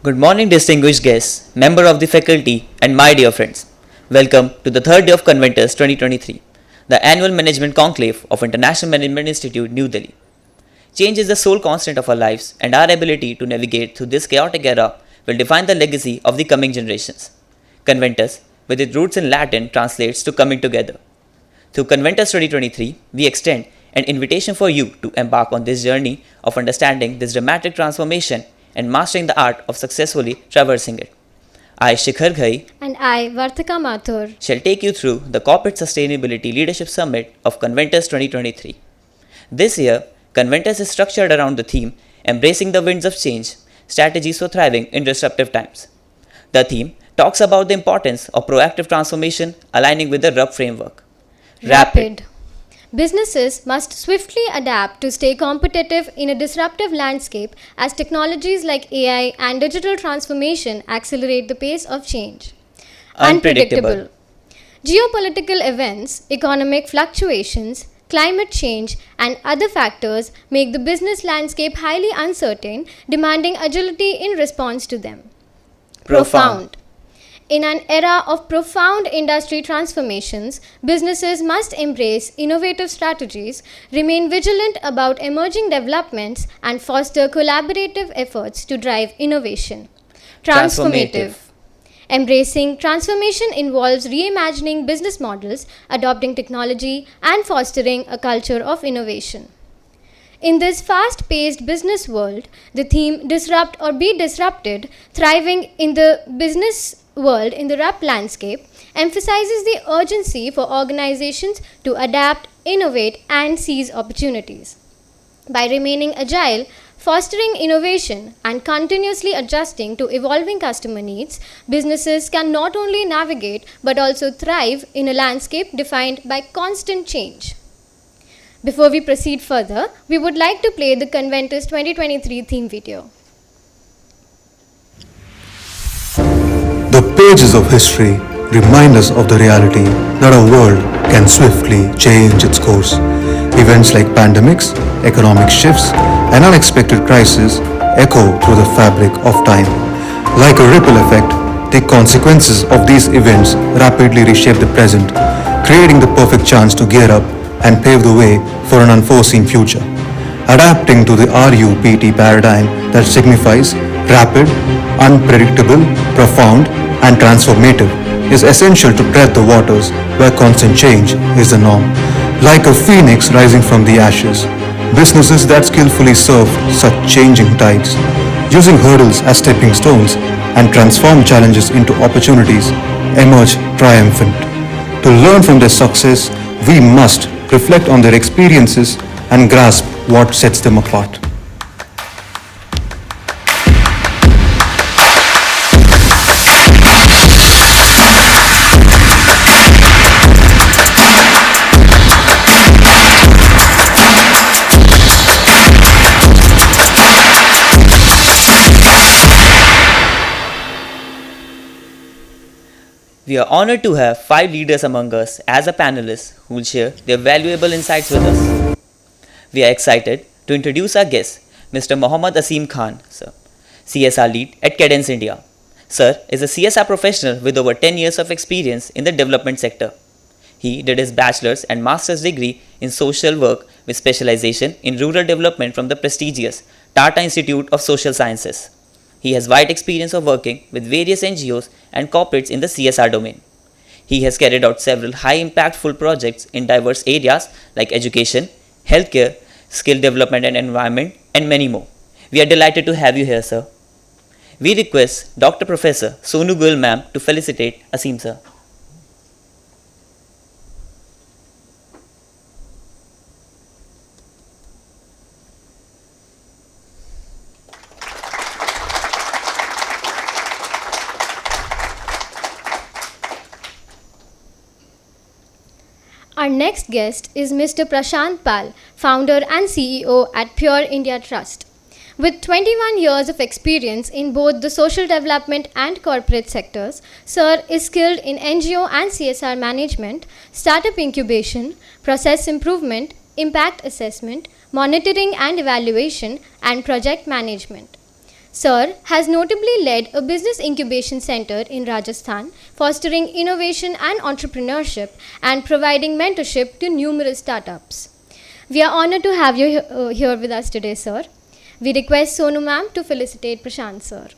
Good morning, distinguished guests, member of the faculty, and my dear friends. Welcome to the third day of Conventus 2023, the annual management conclave of International Management Institute, New Delhi. Change is the sole constant of our lives, and our ability to navigate through this chaotic era will define the legacy of the coming generations. Conventus, with its roots in Latin, translates to coming together. Through Conventus 2023, we extend an invitation for you to embark on this journey of understanding this dramatic transformation and mastering the art of successfully traversing it. I, Shikhar Ghai, and I, Vartika Mathur, shall take you through the Corporate Sustainability Leadership Summit of Conventus 2023. This year, Conventus is structured around the theme Embracing the Winds of Change, Strategies for Thriving in Disruptive Times. The theme talks about the importance of proactive transformation aligning with the RUP framework. Rapid. Businesses must swiftly adapt to stay competitive in a disruptive landscape as technologies like AI and digital transformation accelerate the pace of change. Unpredictable. Geopolitical events, economic fluctuations, climate change, and other factors make the business landscape highly uncertain, demanding agility in response to them. Profound. In an era of profound industry transformations, businesses must embrace innovative strategies, remain vigilant about emerging developments, and foster collaborative efforts to drive innovation. Transformative. Embracing transformation involves reimagining business models, adopting technology, and fostering a culture of innovation. In this fast-paced business world, the theme Disrupt or Be Disrupted, thriving in the business world in the RUP landscape, emphasizes the urgency for organizations to adapt, innovate, and seize opportunities. By remaining agile, fostering innovation, and continuously adjusting to evolving customer needs, businesses can not only navigate but also thrive in a landscape defined by constant change. Before we proceed further, we would like to play the Conventus 2023 theme video. The pages of history remind us of the reality that our world can swiftly change its course. Events like pandemics, economic shifts, and unexpected crises echo through the fabric of time. Like a ripple effect, the consequences of these events rapidly reshape the present, creating the perfect chance to gear up and pave the way for an unforeseen future. Adapting to the RUPT paradigm that signifies rapid, unpredictable, profound, and transformative is essential to tread the waters where constant change is the norm. Like a phoenix rising from the ashes, businesses that skillfully surf such changing tides, using hurdles as stepping stones and transform challenges into opportunities, emerge triumphant. To learn from their success, we must reflect on their experiences and grasp what sets them apart. We are honored to have 5 leaders among us as a panelist who will share their valuable insights with us. We are excited to introduce our guest, Mr. Mohammad Asim Khan, sir, CSR lead at Cadence India. Sir is a CSR professional with over 10 years of experience in the development sector. He did his bachelor's and master's degree in social work with specialization in rural development from the prestigious Tata Institute of Social Sciences. He has wide experience of working with various NGOs and corporates in the CSR domain. He has carried out several high-impactful projects in diverse areas like education, healthcare, skill development and environment, and many more. We are delighted to have you here, sir. We request Dr. Professor Sonu Goel ma'am to felicitate Asim sir. Our next guest is Mr. Prashant Pal, founder and CEO at Pure India Trust. With 21 years of experience in both the social development and corporate sectors, Sir is skilled in NGO and CSR management, startup incubation, process improvement, impact assessment, monitoring and evaluation, and project management. Sir has notably led a business incubation center in Rajasthan, fostering innovation and entrepreneurship and providing mentorship to numerous startups. We are honored to have you here with us today, sir. We request Sonu ma'am to felicitate Prashant sir.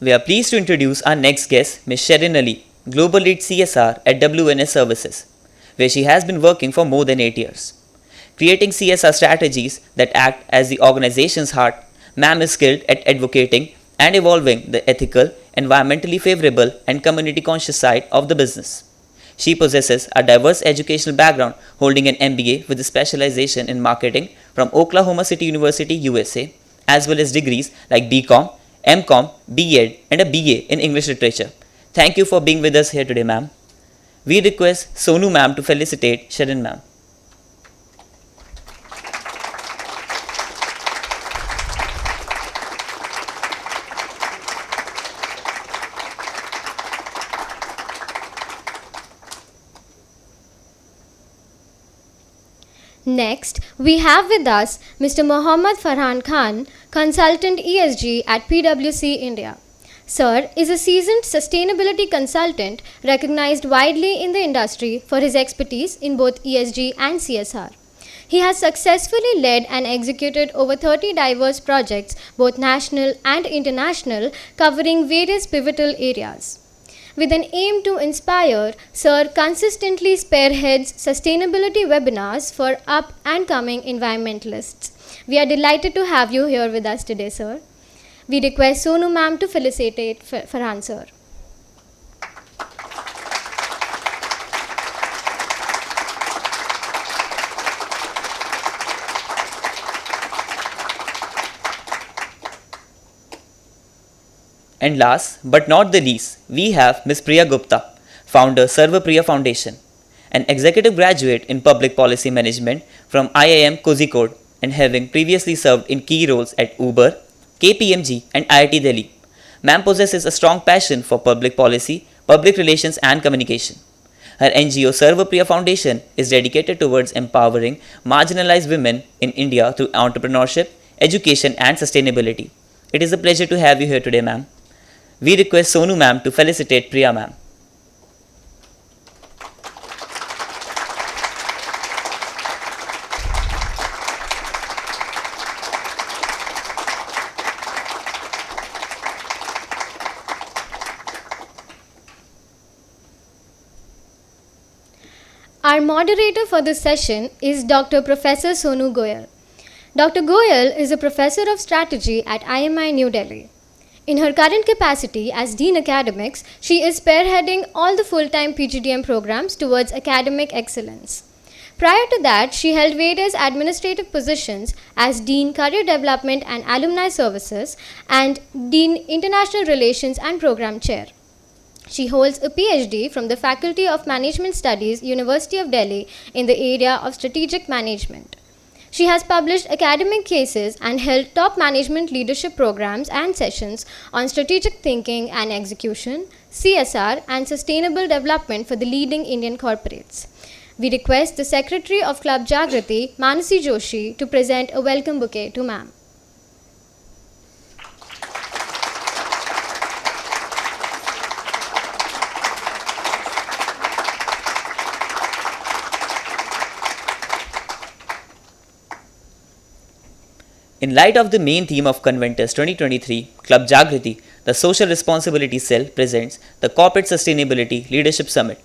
We are pleased to introduce our next guest, Ms. Sherin Ali, Global Lead CSR at WNS Services, where she has been working for more than 8 years. Creating CSR strategies that act as the organization's heart, ma'am is skilled at advocating and evolving the ethical, environmentally favorable, and community conscious side of the business. She possesses a diverse educational background, holding an MBA with a specialization in marketing from Oklahoma City University, USA, as well as degrees like BCom, MCom, B.Ed, and a BA in English Literature. Thank you for being with us here today, ma'am. We request Sonu ma'am to felicitate Sherin ma'am. Next, we have with us Mr. Mohammad Farhan Khan, Consultant ESG at PwC India. Sir is a seasoned sustainability consultant recognized widely in the industry for his expertise in both ESG and CSR. He has successfully led and executed over 30 diverse projects, both national and international, covering various pivotal areas. With an aim to inspire, Sir consistently spearheads sustainability webinars for up and coming environmentalists. We are delighted to have you here with us today, sir. We request Sonu ma'am to felicitate Farhan sir. And last but not the least, we have Ms. Priya Gupta, founder Sarva Priya Foundation, an executive graduate in public policy management from IIM Kozhikode and having previously served in key roles at Uber, KPMG and IIT Delhi. Ma'am possesses a strong passion for public policy, public relations and communication. Her NGO Sarva Priya Foundation is dedicated towards empowering marginalized women in India through entrepreneurship, education and sustainability. It is a pleasure to have you here today, ma'am. We request Sonu ma'am to felicitate Priya ma'am. Our moderator for this session is Dr. Professor Sonu Goyal. Dr. Goyal is a professor of strategy at IMI New Delhi. In her current capacity as Dean Academics, she is spearheading all the full-time PGDM programs towards academic excellence. Prior to that, she held various administrative positions as Dean Career Development and Alumni Services and Dean International Relations and Program Chair. She holds a PhD from the Faculty of Management Studies, University of Delhi in the area of strategic management. She has published academic cases and held top management leadership programs and sessions on strategic thinking and execution, CSR, and sustainable development for the leading Indian corporates. We request the Secretary of Club Jagrati, Manasi Joshi, to present a welcome bouquet to ma'am. In light of the main theme of Conventus 2023, Club Jagrati, the Social Responsibility Cell presents the Corporate Sustainability Leadership Summit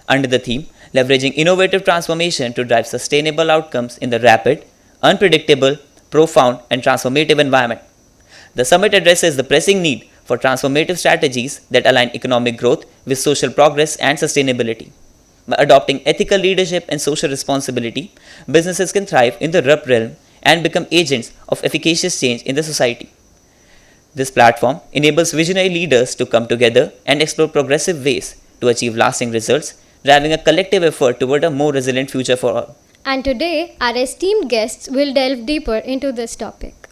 under the theme Leveraging Innovative Transformation to Drive Sustainable Outcomes in the Rapid, Unpredictable, Profound and Transformative Environment. The summit addresses the pressing need for transformative strategies that align economic growth with social progress and sustainability. By adopting ethical leadership and social responsibility, businesses can thrive in the RUP realm and become agents of efficacious change in the society. This platform enables visionary leaders to come together and explore progressive ways to achieve lasting results, driving a collective effort toward a more resilient future for all. And today, our esteemed guests will delve deeper into this topic.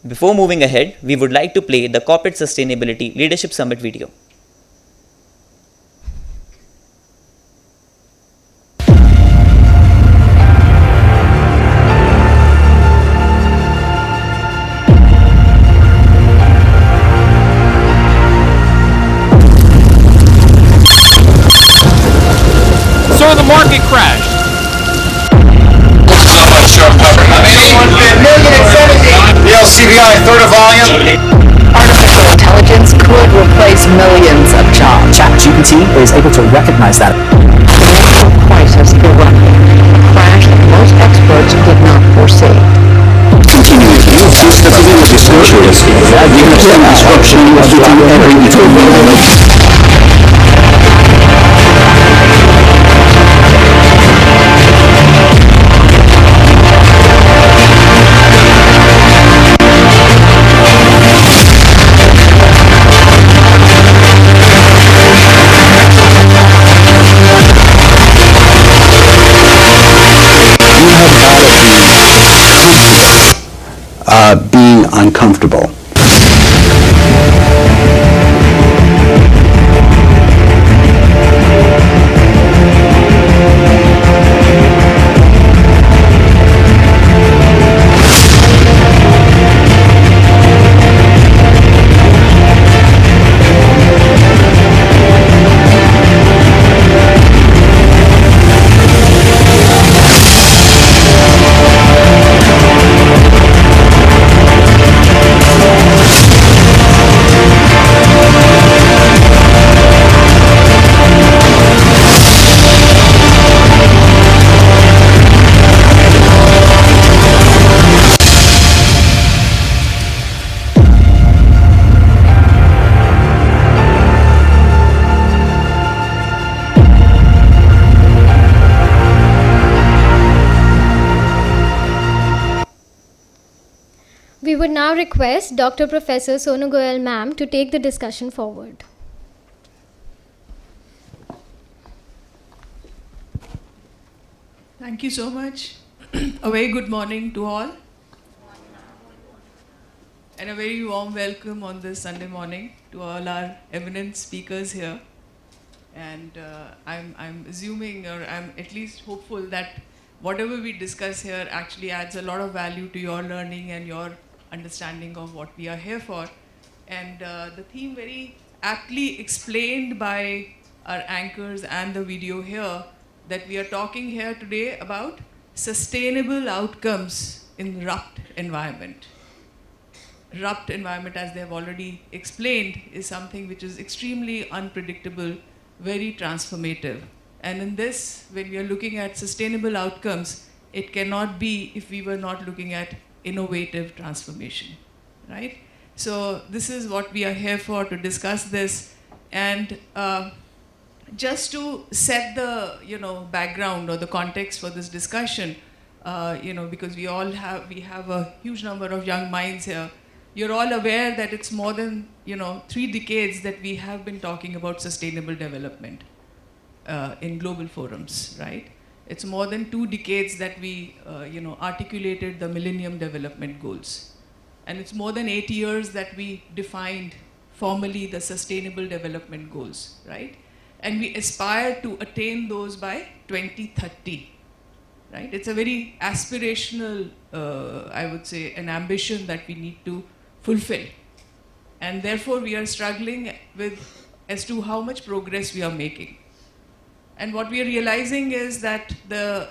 Before moving ahead, we would like to play the Corporate Sustainability Leadership Summit video. So the market crashed. The LCBI, third of volume. Artificial intelligence could replace millions of jobs. ChatGPT is able to recognize that. Financial crisis erupted, a crash that most experts did not foresee. Continuing to use the community structures, the construction of the being uncomfortable. We would now request Dr. Professor Sonu Goyal ma'am to take the discussion forward. Thank you so much. A very good morning to all. And a very warm welcome on this Sunday morning to all our eminent speakers here. And I'm assuming, or I'm at least hopeful, that whatever we discuss here actually adds a lot of value to your learning and your understanding of what we are here for. And the theme very aptly explained by our anchors and the video here, that we are talking here today about sustainable outcomes in rupt environment. Rupt environment, as they have already explained, is something which is extremely unpredictable, very transformative. And in this, when we are looking at sustainable outcomes, it cannot be if we were not looking at innovative transformation, right? So this is what we are here for, to discuss this. And just to set the background or the context for this discussion, because we have a huge number of young minds here. You're all aware that it's more than 3 decades that we have been talking about sustainable development in global forums, right? It's more than 2 decades that we articulated the Millennium Development Goals. And it's more than 8 years that we defined formally the Sustainable Development Goals, right? And we aspire to attain those by 2030, right? It's a very aspirational, I would say, an ambition that we need to fulfill. And therefore, we are struggling as to how much progress we are making. And what we are realizing is that the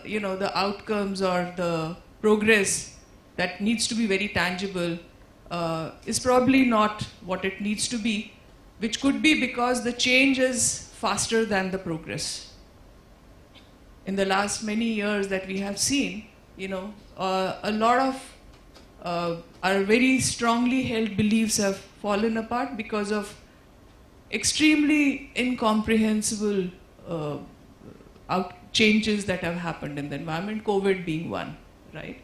outcomes or the progress that needs to be very tangible is probably not what it needs to be, which could be because the change is faster than the progress. In the last many years that we have seen, a lot of our very strongly held beliefs have fallen apart because of extremely incomprehensible changes that have happened in the environment, COVID being one, right?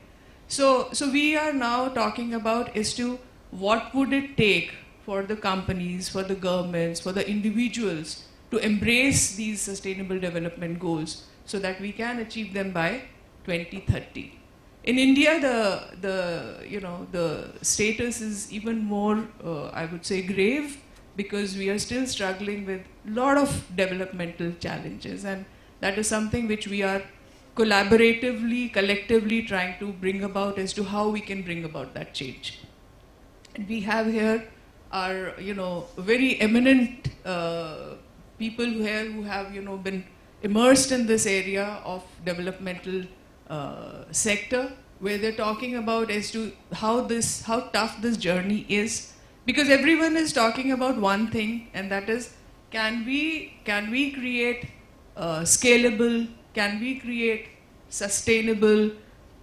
So we are now talking about as to what would it take for the companies, for the governments, for the individuals to embrace these sustainable development goals so that we can achieve them by 2030. In India, the status is even more, I would say, grave, because we are still struggling with a lot of developmental challenges, and that is something which we are collaboratively, collectively trying to bring about as to how we can bring about that change. And we have here our, very eminent people here who have, been immersed in this area of developmental sector, where they're talking about as to how tough this journey is, because everyone is talking about one thing, and that is, can we create scalable, can we create sustainable,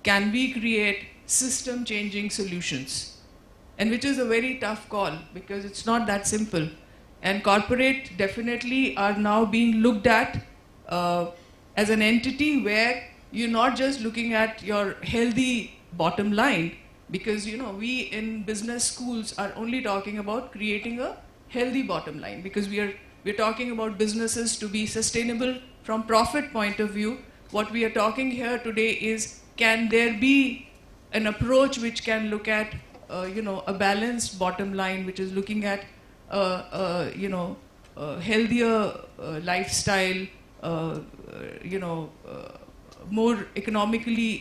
can we create system changing solutions, and which is a very tough call, because it's not that simple. And corporate definitely are now being looked at as an entity where you're not just looking at your healthy bottom line, because we in business schools are only talking about creating a healthy bottom line, because we're talking about businesses to be sustainable from profit point of view. What we are talking here today is, can there be an approach which can look at a balanced bottom line, which is looking at healthier lifestyle, more economically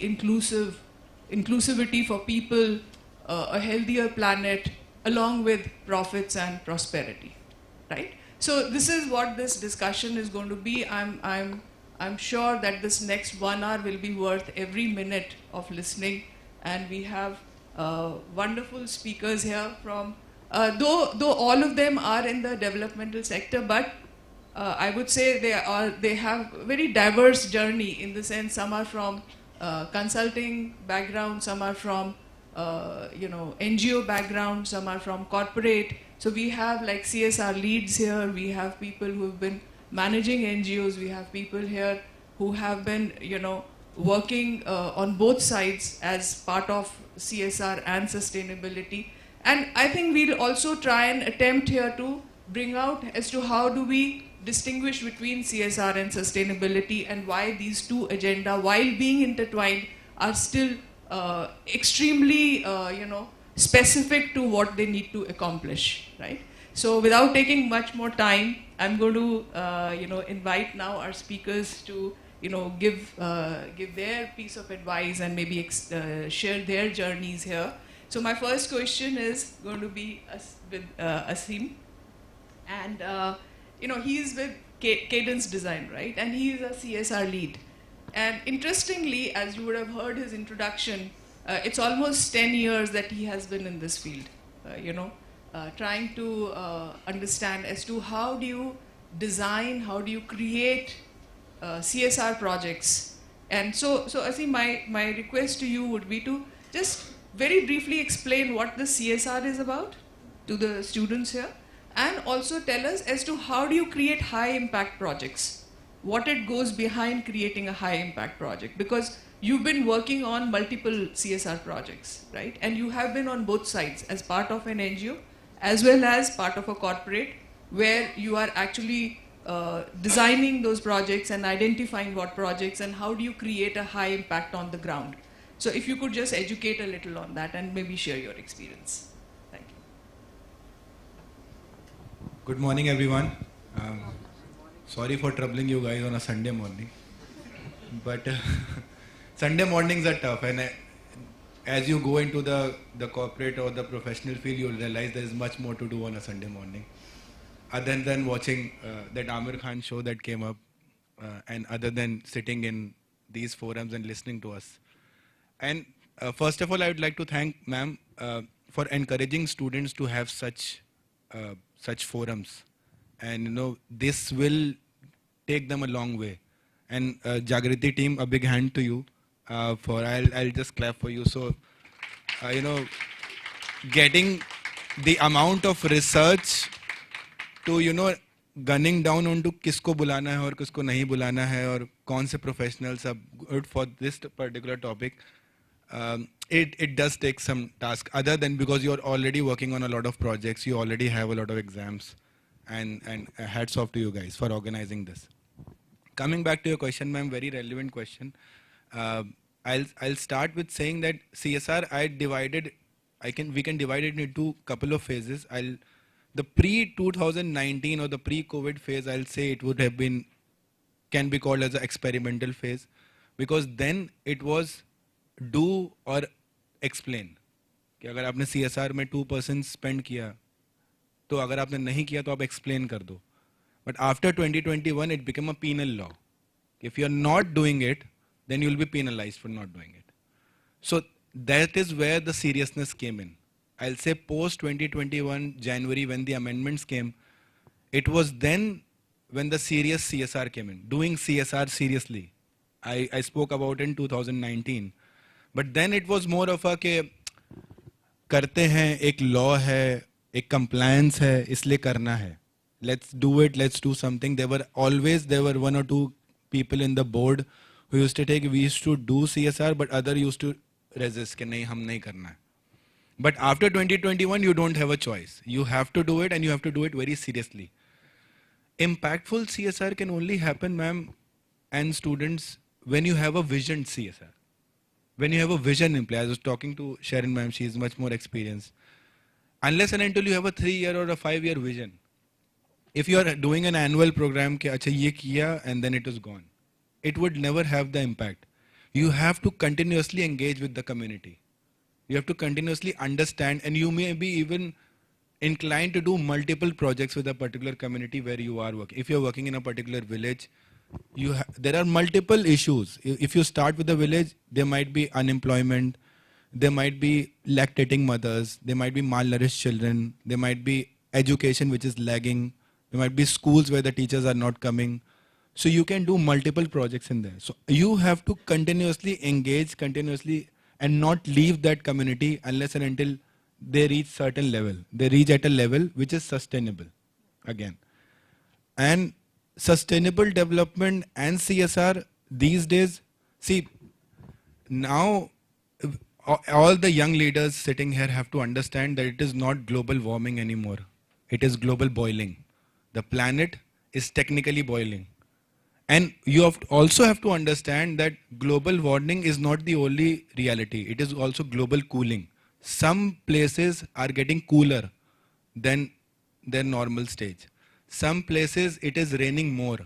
inclusivity for people, a healthier planet, along with profits and prosperity, right? So this is what this discussion is going to be. I'm sure that this next 1 hour will be worth every minute of listening, and we have wonderful speakers here from, though all of them are in the developmental sector, but I would say they have a very diverse journey, in the sense some are from consulting background, some are from NGO background, some are from corporate. So we have like CSR leads here, we have people who have been managing NGOs, we have people here who have been working on both sides as part of CSR and sustainability. And I think we'll also try and attempt here to bring out as to how do we distinguish between CSR and sustainability, and why these two agenda, while being intertwined, are still extremely specific to what they need to accomplish, right? So without taking much more time, I'm going to invite now our speakers to give their piece of advice and maybe share their journeys here. So my first question is going to be with Asim, and he's with Cadence Design, right? And he is a CSR lead. And interestingly, as you would have heard his introduction, it's almost 10 years that he has been in this field, trying to understand as to how do you design, how do you create CSR projects. And so Asim, my request to you would be to just very briefly explain what the CSR is about to the students here, and also tell us as to how do you create high impact projects, what it goes behind creating a high impact project, because you've been working on multiple CSR projects, right? And you have been on both sides, as part of an NGO as well as part of a corporate, where you are actually designing those projects and identifying what projects and how do you create a high impact on the ground. So if you could just educate a little on that and maybe share your experience. Thank you. Good morning, everyone. Sorry for troubling you guys on a Sunday morning, but Sunday mornings are tough, and as you go into the corporate or the professional field, you'll realize there is much more to do on a Sunday morning, other than watching that Amir Khan show that came up, and other than sitting in these forums and listening to us. And first of all, I would like to thank ma'am for encouraging students to have such forums, and this will take them a long way. And Jagriti team, a big hand to you. I'll just clap for you. So getting the amount of research to gunning down onto किसको बुलाना है और किसको नहीं बुलाना है और कौन से professionals are good for this particular topic. It does take some task, other than because you're already working on a lot of projects, you already have a lot of exams, and hats off to you guys for organizing this. Coming back to your question, ma'am, very relevant question. I'll start with saying that CSR we can divide it into couple of phases. The pre 2019 or the pre COVID phase, I'll say it would have been, can be called as an experimental phase, because then it was do or explain. कि अगर आपने CSR में 2% spend किया, तो अगर आपने नहीं किया तो आप explain कर दो. But after 2021, it became a penal law. If you're not doing it, then you'll be penalized for not doing it. So that is where the seriousness came in. I'll say post 2021 January, when the amendments came, it was then when the serious CSR came in, doing CSR seriously. I spoke about it in 2019. But then it was more of a के करते हैं, एक law है, एक compliance है, इसलिए करना है. Let's do it, let's do something. There were one or two people in the board who used to we used to do CSR, but other used to resist, कि नहीं हम नहीं करना है. But after 2021, you don't have a choice. You have to do it, and you have to do it very seriously. Impactful CSR can only happen, ma'am, and students, when you have a vision CSR. When you have a vision in play. I was talking to Sharon, ma'am, she is much more experienced. Unless and until you have a 3-year or a 5-year vision, if you are doing an annual program, कि अच्छा ये किया and then it is gone, it would never have the impact. You have to continuously engage with the community. You have to continuously understand, and you may be even inclined to do multiple projects with a particular community where you are working. If you're working in a particular village, there are multiple issues. If you start with the village, there might be unemployment, there might be lactating mothers, there might be malnourished children, there might be education which is lagging, there might be schools where the teachers are not coming. So you can do multiple projects in there. So you have to continuously engage, and not leave that community unless and until they reach certain level. They reach at a level which is sustainable again. And sustainable development and CSR these days, see, now all the young leaders sitting here have to understand that it is not global warming anymore. It is global boiling. The planet is technically boiling. And you also have to understand that global warming is not the only reality. It is also global cooling. Some places are getting cooler than their normal stage. Some places it is raining more.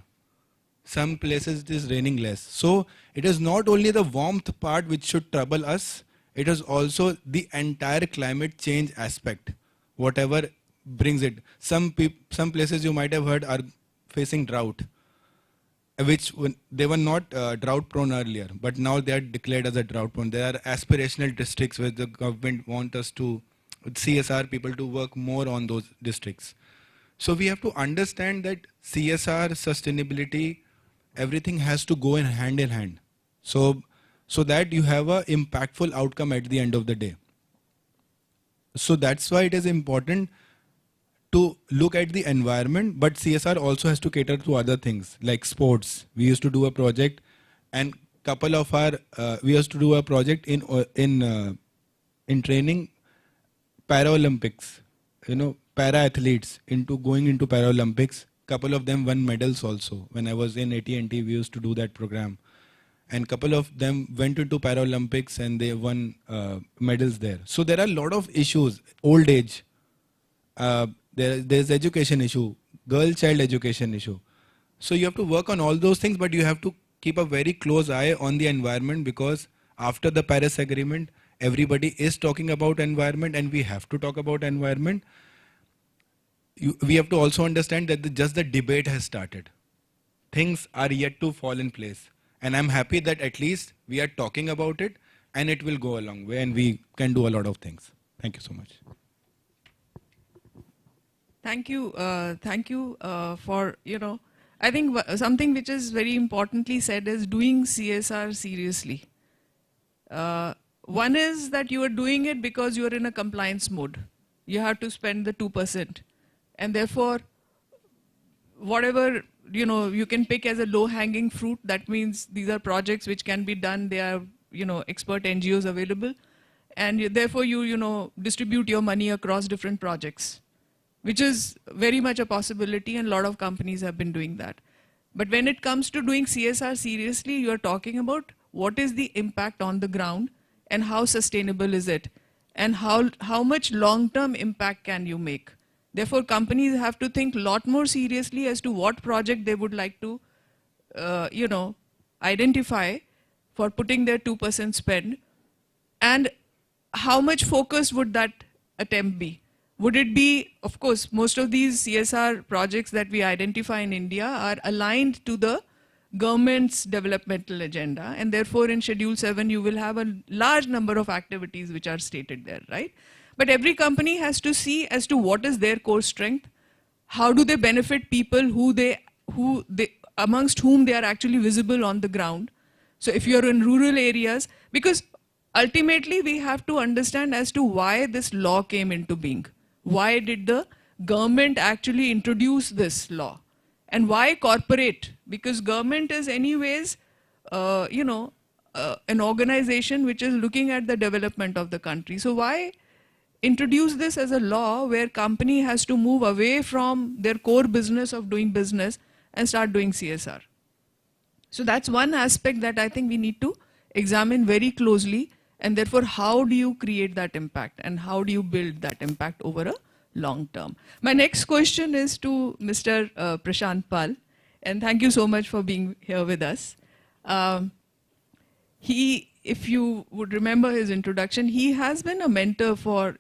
Some places it is raining less. So it is not only the warmth part which should trouble us, it is also the entire climate change aspect, whatever brings it. Some places you might have heard are facing drought, which they were not drought prone earlier, but now they are declared as a drought prone. There are aspirational districts where the government want us to, CSR people, to work more on those districts. So we have to understand that CSR, sustainability, everything has to go in hand, so that you have a impactful outcome at the end of the day. So that's why it is important to look at the environment, but CSR also has to cater to other things like sports. We used to do a project, and couple of we used to do a project in training Paralympics, para athletes going into Paralympics. Couple of them won medals also. When I was in AT&T, we used to do that program, and couple of them went into Paralympics and they won medals there. So there are a lot of issues. Old age. There's education issue, girl-child education issue. So you have to work on all those things, but you have to keep a very close eye on the environment, because after the Paris Agreement, everybody is talking about environment, and we have to talk about environment. We have to also understand that just the debate has started. Things are yet to fall in place. And I'm happy that at least we are talking about it, and it will go a long way, and we can do a lot of things. Thank you so much. Thank you for, I think something which is very importantly said is doing CSR seriously. One is that you are doing it because you are in a compliance mode. You have to spend the 2%. And therefore, whatever, you can pick as a low-hanging fruit, that means these are projects which can be done. There are, expert NGOs available. And therefore, you distribute your money across different projects, which is very much a possibility, and a lot of companies have been doing that. But when it comes to doing CSR seriously, you are talking about what is the impact on the ground and how sustainable is it, and how much long-term impact can you make. Therefore, companies have to think a lot more seriously as to what project they would like to, identify for putting their 2% spend, and how much focus would that attempt be. Would it be, of course, most of these CSR projects that we identify in India are aligned to the government's developmental agenda, and therefore in Schedule 7 you will have a large number of activities which are stated there, right? But every company has to see as to what is their core strength, how do they benefit people amongst whom they are actually visible on the ground. So if you're in rural areas, because ultimately we have to understand as to why this law came into being. Why did the government actually introduce this law? And why corporate? Because government is anyways, an organization which is looking at the development of the country. So why introduce this as a law where company has to move away from their core business of doing business and start doing CSR? So that's one aspect that I think we need to examine very closely, and therefore how do you create that impact and how do you build that impact over a long term? My next question is to Mr. Prashant Pal, and thank you so much for being here with us. If you would remember his introduction, he has been a mentor for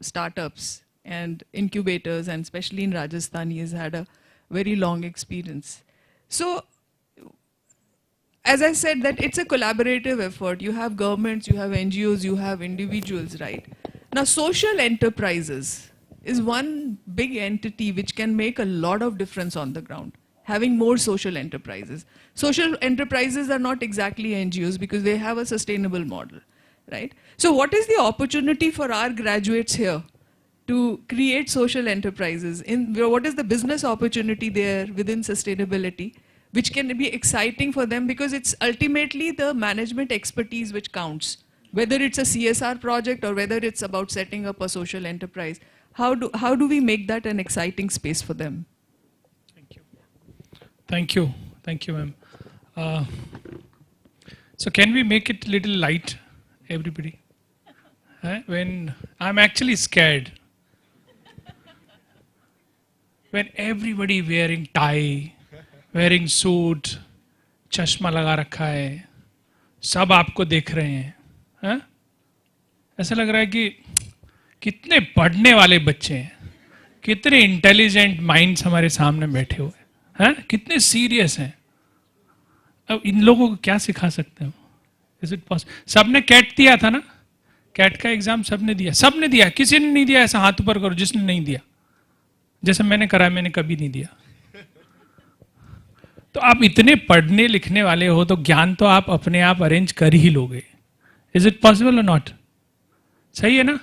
startups and incubators, and especially in Rajasthan, he has had a very long experience. So, as I said, that it's a collaborative effort. You have governments, you have NGOs, you have individuals, right? Now, social enterprises is one big entity which can make a lot of difference on the ground. Having more social enterprises. Social enterprises are not exactly NGOs because they have a sustainable model, right? So what is the opportunity for our graduates here to create social enterprises? What is the business opportunity there within sustainability, which can be exciting for them, because it's ultimately the management expertise which counts. Whether it's a CSR project or whether it's about setting up a social enterprise, how do we make that an exciting space for them? Thank you. Thank you, ma'am. So can we make it a little light, everybody? When I'm actually scared. When everybody wearing tie, wearing suit, चश्मा लगा रखा है, सब आपको देख रहे हैं, ऐसा लग रहा है कि कितने पढ़ने वाले बच्चे हैं, कितने इंटेलिजेंट माइंड्स हमारे सामने बैठे हुए हैं, कितने सीरियस हैं. अब इन लोगों को क्या सिखा सकते हैं? Is it possible? सबने कैट दिया था ना, कैट का एग्जाम सबने दिया, किसी ने नहीं दिया? ऐसा हाथ ऊपर करो जिसने नहीं दिया. जैसे मैंने करा, मैंने कभी नहीं दिया. तो आप इतने पढ़ने लिखने वाले हो तो ज्ञान तो आप अपने आप अरेंज कर ही लोगे. इज इट पॉसिबल और नॉट? सही है ना?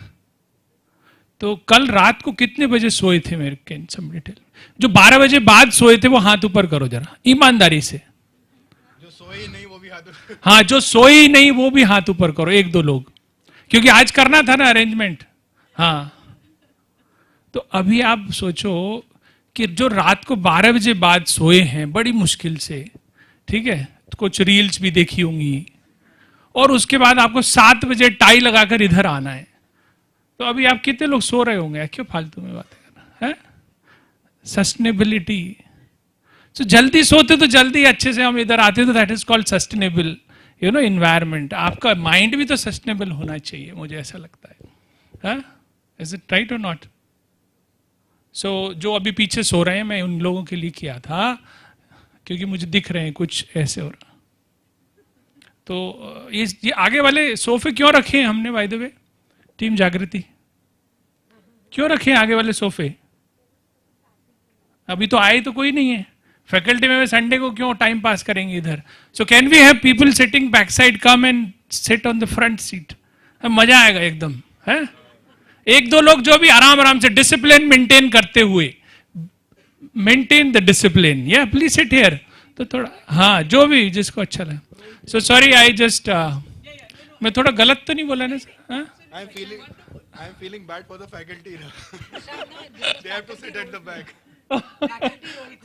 तो कल रात को कितने बजे सोए थे मेरे? Can somebody tell? जो 12 बजे बाद सोए थे वो हाथ ऊपर करो जरा, ईमानदारी से. जो सोई नहीं वो भी हाथ ऊपर. हाँ, जो सोई नहीं वो भी हाथ ऊपर करो, 1-2 लोग, क्योंकि आज करना था ना अरेंजमेंट. हाँ, तो अभी आप सोचो कि जो रात को 12 बजे बाद सोए हैं बड़ी मुश्किल से, ठीक है, तो कुछ रील्स भी देखी होंगी, और उसके बाद आपको 7 बजे टाई लगाकर इधर आना है, तो अभी आप कितने लोग सो रहे होंगे? क्यों फालतू में बातें करना है? सस्टेनेबिलिटी. तो जल्दी सोते तो जल्दी अच्छे से हम इधर आते, तो that is called sustainable environment. आपका माइंड भी तो सस्टेनेबल होना चाहिए, मुझे ऐसा लगता है. इज इट राइट और नॉट? सो जो अभी पीछे सो रहे हैं, मैं उन लोगों के लिए किया था क्योंकि मुझे दिख रहे हैं कुछ ऐसे हो रहा. तो ये आगे वाले सोफे क्यों रखे हैं हमने, बाय द वे, टीम जागृति क्यों रखे हैं आगे वाले सोफे? अभी तो आए तो कोई नहीं है फैकल्टी में, संडे को क्यों टाइम पास करेंगे इधर? So can we have people sitting back side, come and sit on the front seat. मजा आएगा एकदम. है 1-2 लोग जो भी आराम से डिसिप्लिन मेंटेन करते हुए, मेंटेन द डिसिप्लिन, या प्लीज सिट हियर. तो थोड़ा, हाँ, जो भी जिसको अच्छा लगे. सो सॉरी, आई जस्ट मैं थोड़ा गलत तो नहीं बोला ना sir? I'm feeling bad for the faculty now. They have to sit at the back.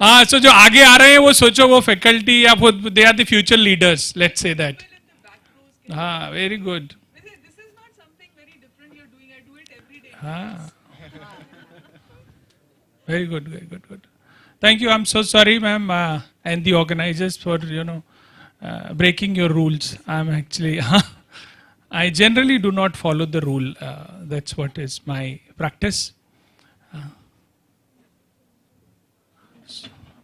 हाँ, सो जो आगे आ रहे हैं वो सोचो वो फैकल्टी या they are the future leaders, let's say that. हाँ, very good. This is not something very different you're doing. I do it every day. हाँ. Very good, very good, good. Thank you. I'm so sorry, ma'am, and the organizers for breaking your rules. I'm actually I generally do not follow the rule. That's what is my practice.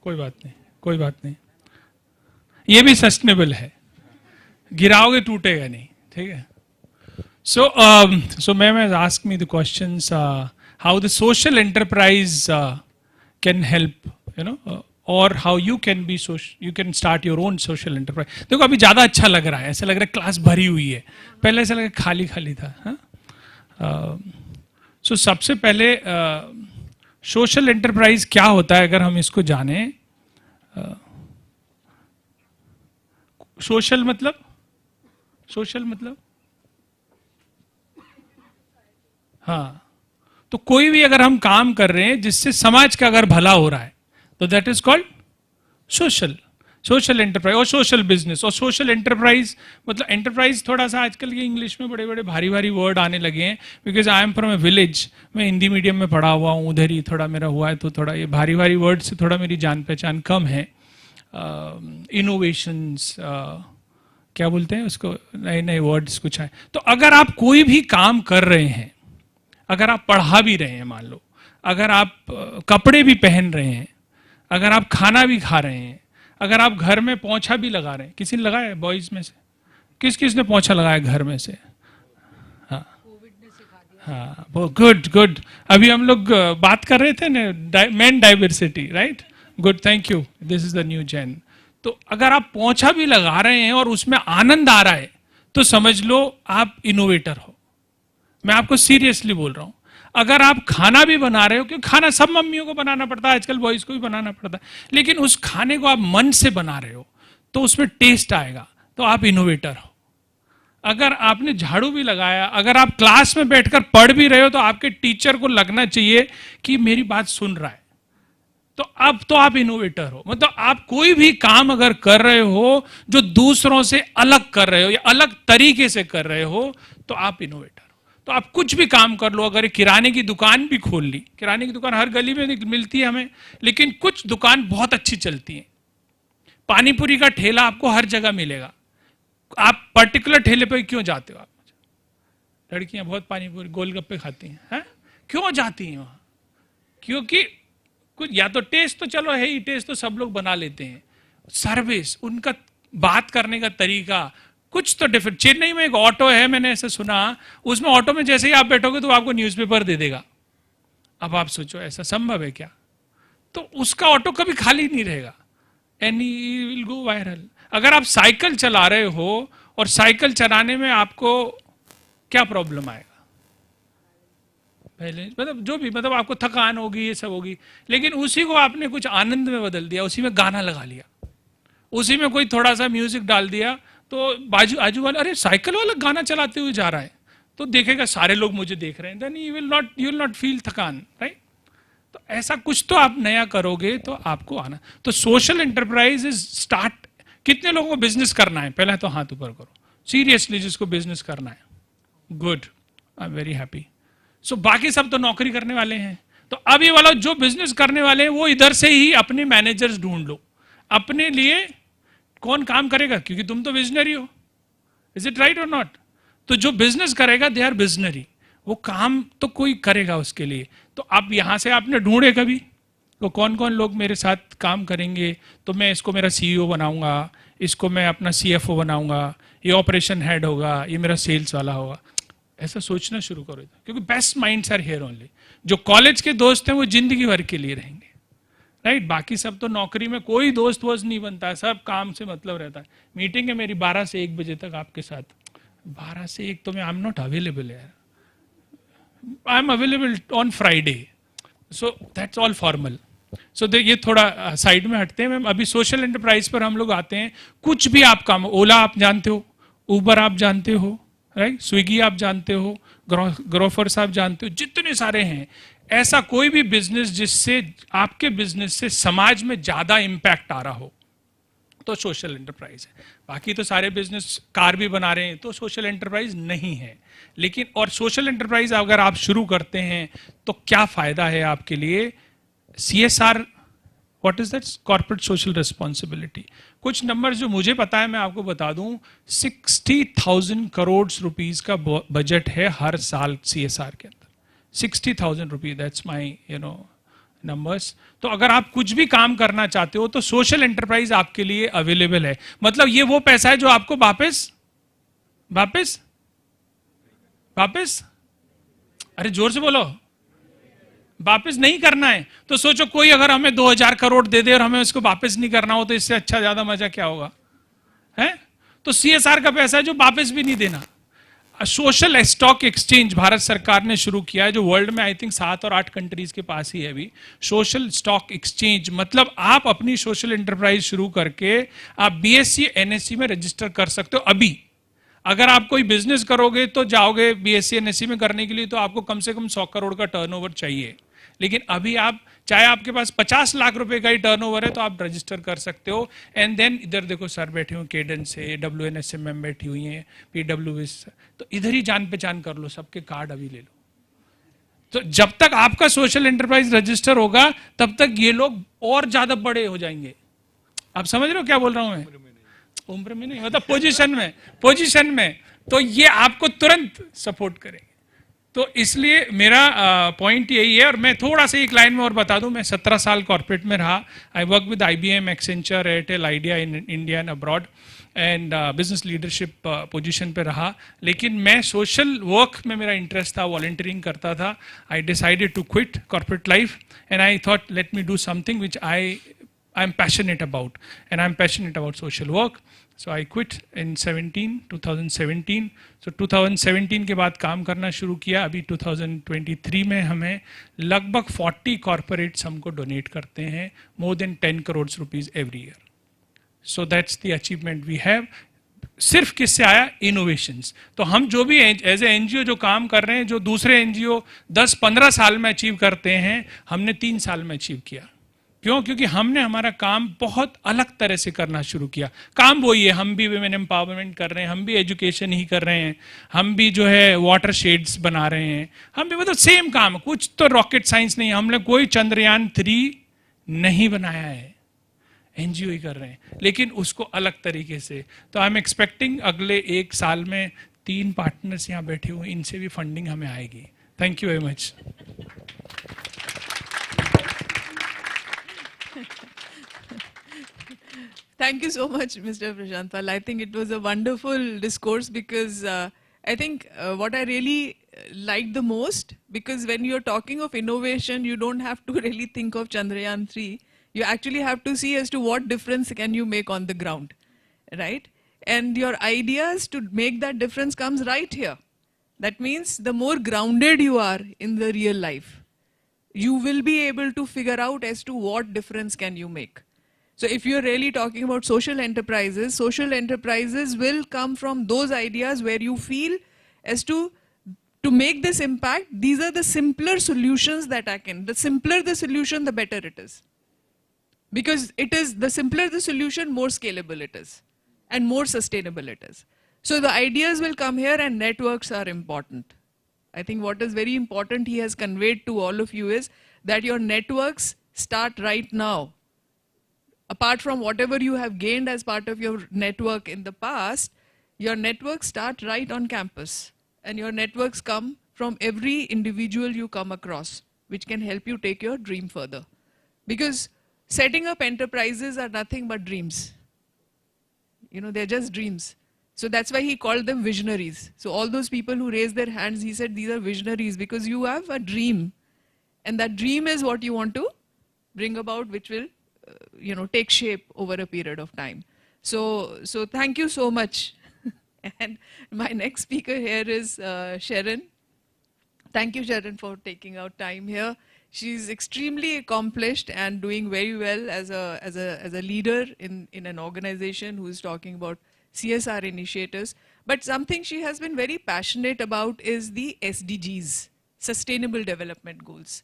कोई बात नहीं, कोई बात नहीं. ये भी sustainable है. गिराओगे टूटेगा नहीं, ठीक है. So ma'am has asked me the questions how the social enterprise can help, or how you can be you can start your own social enterprise. देखो अभी ज़्यादा अच्छा लग रहा है, ऐसा लग रहा है क्लास भरी हुई है. पहले ऐसा लगा खाली खाली था. So सबसे पहले सोशल एंटरप्राइज क्या होता है अगर हम इसको जाने. सोशल मतलब हाँ, तो कोई भी अगर हम काम कर रहे हैं जिससे समाज का अगर भला हो रहा है तो that is called social enterprise और सोशल बिजनेस. और सोशल एंटरप्राइज मतलब एंटरप्राइज थोड़ा सा आजकल ये इंग्लिश में बड़े बड़े भारी भारी वर्ड आने लगे हैं. Because I am from A village, मैं हिंदी मीडियम में पढ़ा हुआ हूँ, उधर ही थोड़ा मेरा हुआ है, तो थोड़ा ये भारी भारी वर्ड से थोड़ा मेरी जान पहचान कम है. इनोवेशंस क्या बोलते हैं उसको, नए नए वर्ड्स कुछ है. तो अगर आप कोई भी काम कर रहे हैं, अगर आप पढ़ा भी रहे हैं, मान लो अगर आप कपड़े भी पहन रहे हैं, अगर आप खाना भी खा रहे हैं, अगर आप घर में पोंछा भी लगा रहे हैं. किसी ने लगाया है बॉयज में से? किस ने पोंछा लगाया घर में से? हाँ, वो गुड. अभी हम लोग बात कर रहे थे ना main diversity, right? Good, thank you. This is the new gen. तो अगर आप पोंछा भी लगा रहे हैं और उसमें आनंद आ रहा है तो समझ लो आप इनोवेटर हो. मैं आपको सीरियसली बोल रहा हूं. अगर आप खाना भी बना रहे हो, क्योंकि खाना सब मम्मियों को बनाना पड़ता है, आजकल बॉयज को भी बनाना पड़ता है, लेकिन उस खाने को आप मन से बना रहे हो तो उसमें टेस्ट आएगा, तो आप इनोवेटर हो. अगर आपने झाड़ू भी लगाया, अगर आप क्लास में बैठकर पढ़ भी रहे हो तो आपके टीचर को लगना चाहिए कि मेरी बात सुन रहा है, तो अब तो आप इनोवेटर हो. मतलब आप कोई भी काम अगर कर रहे हो जो दूसरों से अलग कर रहे हो या अलग तरीके से कर रहे हो तो आप इनोवेटर हो. तो आप कुछ भी काम कर लो. अगर किराने की दुकान भी खोल ली, किराने की दुकान हर गली में मिलती है हमें, लेकिन कुछ दुकान बहुत अच्छी चलती है. पानीपुरी का ठेला आपको हर जगह मिलेगा. आप पर्टिकुलर ठेले पर क्यों जाते हो? आप लड़कियां बहुत पानीपुरी गोलगप्पे खाती हैं, क्यों जाती हैं वहां? क्योंकि कुछ या तो टेस्ट तो चलो है ही, टेस्ट तो सब लोग बना लेते हैं, सर्विस, उनका बात करने का तरीका कुछ तो डिफरेंट. चेन्नई में एक ऑटो है, मैंने ऐसा सुना, उसमें ऑटो में जैसे ही आप बैठोगे तो आपको न्यूज़पेपर दे देगा. अब आप सोचो ऐसा संभव है क्या? तो उसका ऑटो कभी खाली नहीं रहेगा and he will go viral. अगर आप साइकिल चला रहे हो और साइकिल चलाने में आपको क्या प्रॉब्लम आएगा? पहले मतलब जो भी, मतलब आपको थकान होगी, ये सब होगी, लेकिन उसी को आपने कुछ आनंद में बदल दिया, उसी में गाना लगा लिया, उसी में कोई थोड़ा सा म्यूजिक डाल दिया, तो आजू वाला अरे साइकिल वाला गाना चलाते हुए जा रहा है, तो देखेगा सारे लोग मुझे देख रहे हैं, then you will not feel थकान, राइट? तो ऐसा कुछ तो आप नया करोगे तो आपको आना. तो सोशल एंटरप्राइज इज स्टार्ट. कितने लोगों को बिजनेस करना है? पहले तो हाथ ऊपर करो सीरियसली जिसको बिजनेस करना है. Good, I am very happy. So बाकी सब तो नौकरी करने वाले हैं. तो अब ये वाला जो बिजनेस करने वाले हैं वो इधर से ही अपने मैनेजर्स ढूंढ लो. अपने लिए कौन काम करेगा? क्योंकि तुम तो विजनरी हो. इज इट राइट और नॉट? तो जो बिजनेस करेगा दे आर विजनरी. वो काम तो कोई करेगा उसके लिए. तो आप यहां से आपने ढूंढे कभी तो कौन कौन लोग मेरे साथ काम करेंगे, तो मैं इसको मेरा सीईओ बनाऊंगा, इसको मैं अपना सीएफओ बनाऊंगा, ये ऑपरेशन हेड होगा, ये मेरा सेल्स वाला होगा. ऐसा सोचना शुरू करो, क्योंकि best minds are here only. जो कॉलेज के दोस्त हैं वो जिंदगी भर के लिए रहेंगे, राइट? बाकी सब तो नौकरी में कोई दोस्त वोस्त नहीं बनता है, सब काम से मतलब रहता है. मीटिंग है मेरी 12 से 1 बजे तक आपके साथ. 12 से 1 तो मैं आई एम नॉट अवेलेबल यार. I am available on Friday. So that's all formal. So ये थोड़ा साइड में हटते हैं. मैम अभी सोशल एंटरप्राइज पर हम लोग आते हैं. कुछ भी आप काम, ओला आप जानते हो, उबर आप जानते हो, राइट? स्विगी आप जानते हो, ग्रोफर्स आप जानते हो, जितने सारे हैं. ऐसा कोई भी बिजनेस जिससे आपके बिजनेस से समाज में ज्यादा इंपैक्ट आ रहा हो, तो सोशल एंटरप्राइज है। बाकी तो सारे बिजनेस कार भी बना रहे हैं तो सोशल एंटरप्राइज नहीं है। लेकिन और सोशल एंटरप्राइज अगर आप शुरू करते हैं तो क्या फायदा है आपके लिए? CSR, what is that? Corporate social responsibility. कुछ नंबर जो मुझे पता है मैं आपको बता दूं, 60,000 करोड़ रुपीस का बजट है हर साल CSR के अंदर। 60,000 रुपीज, दैट्स माई नंबर्स। तो अगर आप कुछ भी काम करना चाहते हो तो सोशल एंटरप्राइज आपके लिए अवेलेबल है। मतलब ये वो पैसा है जो आपको वापस वापस वापस, अरे जोर से बोलो, वापस नहीं करना है। तो सोचो कोई अगर हमें 2,000 करोड़ दे दे और हमें उसको वापस नहीं करना हो तो इससे अच्छा ज्यादा मजा क्या होगा? है? तो CSR का पैसा है जो वापस भी नहीं देना। सोशल स्टॉक एक्सचेंज भारत सरकार ने शुरू किया है, जो वर्ल्ड में आई थिंक 7 और 8 कंट्रीज के पास ही है अभी। सोशल स्टॉक एक्सचेंज मतलब आप अपनी सोशल एंटरप्राइज शुरू करके आप BSc NSE में रजिस्टर कर सकते हो। अभी अगर आप कोई बिजनेस करोगे तो जाओगे BSc NSE में करने के लिए तो आपको कम से कम 100 करोड़ का टर्नओवर चाहिए। लेकिन अभी आप चाहे आपके पास 50 लाख रुपए का ही टर्नओवर है तो आप रजिस्टर कर सकते हो। एंड देन इधर देखो सर बैठे हुए केडेंस है, WNSM मैम बैठी हुई हैं, PWS, तो इधर ही जान पहचान कर लो, सबके कार्ड अभी ले लो। तो जब तक आपका सोशल एंटरप्राइज रजिस्टर होगा तब तक ये लोग और ज्यादा बड़े हो जाएंगे। आप समझ रहे हो क्या बोल रहा हूं मैं? उम्र में नहीं, मतलब पोजीशन में तो ये आपको तुरंत सपोर्ट करेंगे। तो इसलिए मेरा पॉइंट यही है। और मैं थोड़ा सा एक लाइन में और बता दूं, मैं 17 साल कॉर्पोरेट में रहा। I work with IBM, Accenture, Airtel, idea in India and abroad, and business leadership position पे रहा। लेकिन मैं सोशल वर्क में मेरा इंटरेस्ट था, वॉलंटियरिंग करता था। I decided to quit corporate life and I thought let me do something which I am passionate about, and I'm passionate about social work. So I quit in 2017. So 2017 के बाद काम करना शुरू किया। अभी 2023 में हमें लगभग 40 कॉर्पोरेट्स हमको डोनेट करते हैं, more than 10 crore rupees every year. So that's the achievement we have. सिर्फ किससे आया? इनोवेशंस। तो हम जो भी एज ए NGO जो काम कर रहे हैं, जो दूसरे NGO 10-15 साल में अचीव करते हैं, हमने 3 साल में अचीव किया। क्यों? क्योंकि हमने हमारा काम बहुत अलग तरह से करना शुरू किया। काम वही है, हम भी वुमेन एम्पावरमेंट कर रहे हैं, हम भी एजुकेशन ही कर रहे हैं, हम भी जो है वाटर शेड्स बना रहे हैं, हम भी मतलब सेम काम है, कुछ तो रॉकेट साइंस नहीं है। हमने कोई चंद्रयान 3 नहीं बनाया है, NGO ही कर रहे हैं, लेकिन उसको अलग तरीके से। तो आई एम एक्सपेक्टिंग अगले 1 साल में 3 पार्टनर्स यहाँ बैठे हुए, इनसे भी फंडिंग हमें आएगी। Thank you very much. Thank you so much, Mr. Prashantpal. I think it was a wonderful discourse because I think what I really liked the most, because when you're talking of innovation, you don't have to really think of Chandrayaan 3. You actually have to see as to what difference can you make on the ground, right? And your ideas to make that difference comes right here. That means the more grounded you are in the real life, you will be able to figure out as to what difference can you make. So if you're really talking about social enterprises will come from those ideas where you feel as to make this impact, these are the simpler solutions that I can. The simpler the solution, the better it is. Because it is, the simpler the solution, more scalable it is. And more sustainable it is. So the ideas will come here and networks are important. I think what is very important he has conveyed to all of you is that your networks start right now. Apart from whatever you have gained as part of your network in the past, your networks start right on campus. And your networks come from every individual you come across, which can help you take your dream further. Because setting up enterprises are nothing but dreams. You know, they're just dreams. So that's why he called them visionaries. So all those people who raised their hands, he said these are visionaries because you have a dream. And that dream is what you want to bring about, which will take shape over a period of time. So thank you so much. And my next speaker here is Sharon. Thank you, Sharon, for taking out time here. She's extremely accomplished and doing very well as a leader in an organization who is talking about CSR initiatives. But something she has been very passionate about is the SDGs, Sustainable Development Goals.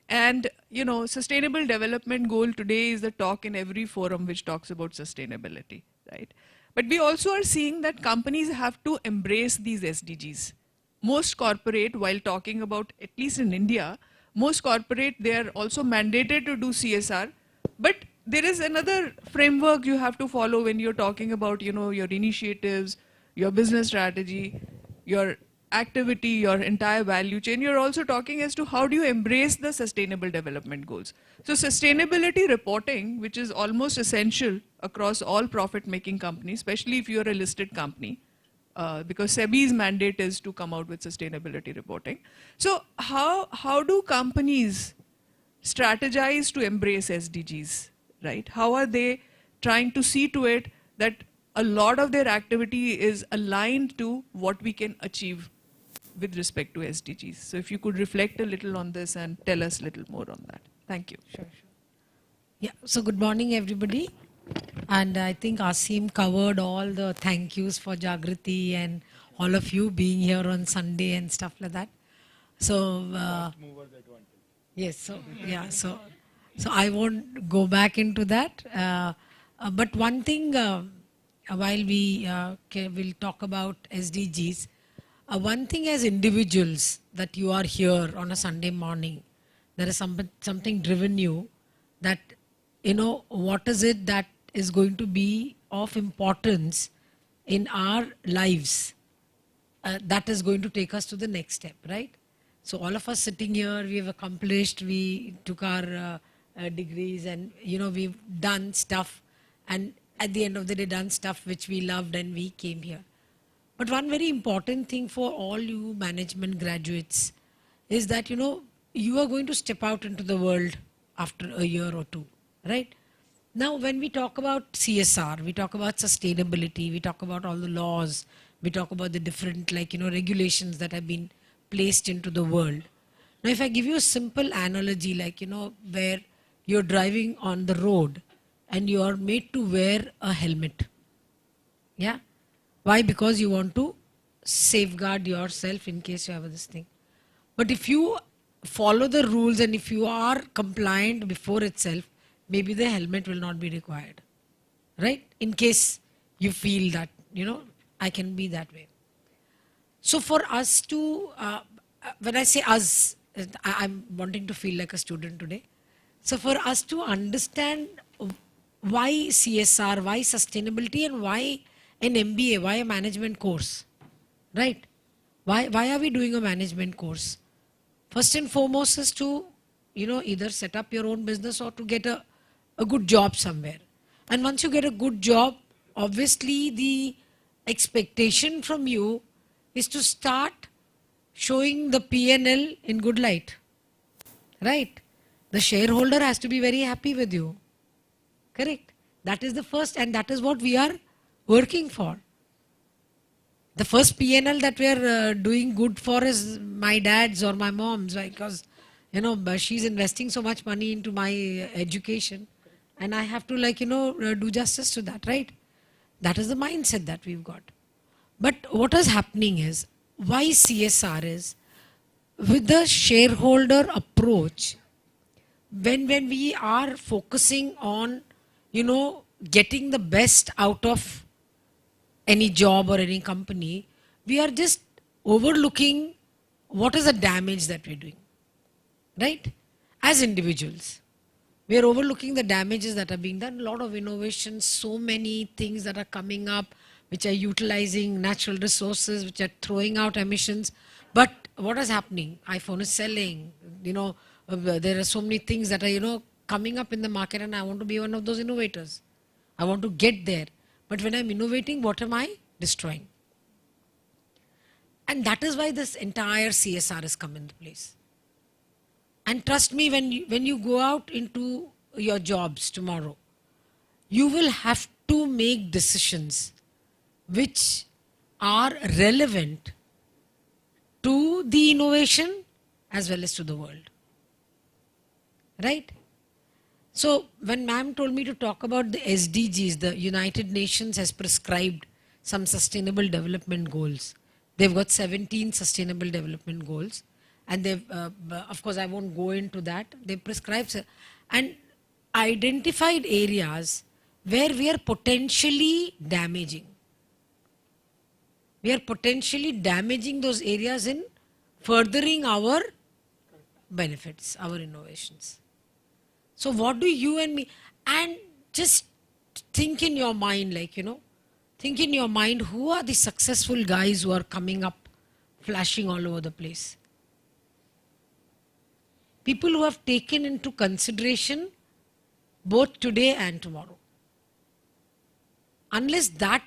And you know, sustainable development goal today is the talk in every forum which talks about sustainability, right? But we also are seeing that companies have to embrace these SDGs. Most corporate, while talking about, at least in India, most corporate, they are also mandated to do CSR. But there is another framework you have to follow when you're talking about, you know, your initiatives, your business strategy, your activity, your entire value chain. You're also talking as to how do you embrace the sustainable development goals. So sustainability reporting, which is almost essential across all profit-making companies, especially if you're a listed company, because SEBI's mandate is to come out with sustainability reporting. So how do companies strategize to embrace SDGs, right? How are they trying to see to it that a lot of their activity is aligned to what we can achieve with respect to SDGs? So if you could reflect a little on this and tell us a little more on that. Thank you. Sure. Yeah, so good morning everybody. And I think Asim covered all the thank yous for Jagriti and all of you being here on Sunday and stuff like that. So, yes, so, yeah, so I won't go back into that. But one thing, while we will talk about SDGs, one thing as individuals that you are here on a Sunday morning, there is something driven you that, you know, what is it that is going to be of importance in our lives that is going to take us to the next step, right? So all of us sitting here, we have accomplished, we took our degrees and, you know, we've done stuff and at the end of the day done stuff which we loved and we came here. But one very important thing for all you management graduates is that, you know, you are going to step out into the world after a year or two, right? Now, when we talk about CSR, we talk about sustainability, we talk about all the laws, we talk about the different, like, you know, regulations that have been placed into the world. Now, if I give you a simple analogy, like, you know, where you're driving on the road and you are made to wear a helmet. Yeah? Why? Because you want to safeguard yourself in case you have this thing. But if you follow the rules and if you are compliant before itself, maybe the helmet will not be required, right? In case you feel that, you know, I can be that way. So for us to, when I say us, I'm wanting to feel like a student today. So for us to understand why CSR, why sustainability and why an MBA, why a management course, right? Why are we doing a management course? First and foremost is to, you know, either set up your own business or to get a good job somewhere. And once you get a good job, obviously the expectation from you is to start showing the P&L in good light, right? The shareholder has to be very happy with you, correct? That is the first, and that is what we are working for. The first P&L that we are doing good for is my dad's or my mom's, right? Because, you know, she's investing so much money into my education and I have to, like, you know, do justice to that, right? That is the mindset that we've got. But what is happening is, why CSR is, with the shareholder approach, when we are focusing on, you know, getting the best out of any job or any company, we are just overlooking what is the damage that we're doing, right? As individuals, we are overlooking the damages that are being done. A lot of innovations, so many things that are coming up, which are utilizing natural resources, which are throwing out emissions. But what is happening? iPhone is selling, you know, there are so many things that are, you know, coming up in the market and I want to be one of those innovators. I want to get there. But when I'm innovating, what am I destroying? And that is why this entire CSR has come into place. And trust me, when you go out into your jobs tomorrow, you will have to make decisions which are relevant to the innovation as well as to the world. Right? So when ma'am told me to talk about the SDGs, the United Nations has prescribed some sustainable development goals. They've got 17 sustainable development goals. and they've, of course, I won't go into that. They prescribed and identified areas where we are potentially damaging. We are potentially damaging those areas in furthering our benefits, our innovations. So what do you and me, and just think in your mind, like, think in your mind, who are the successful guys who are coming up, flashing all over the place? People who have taken into consideration both today and tomorrow. Unless that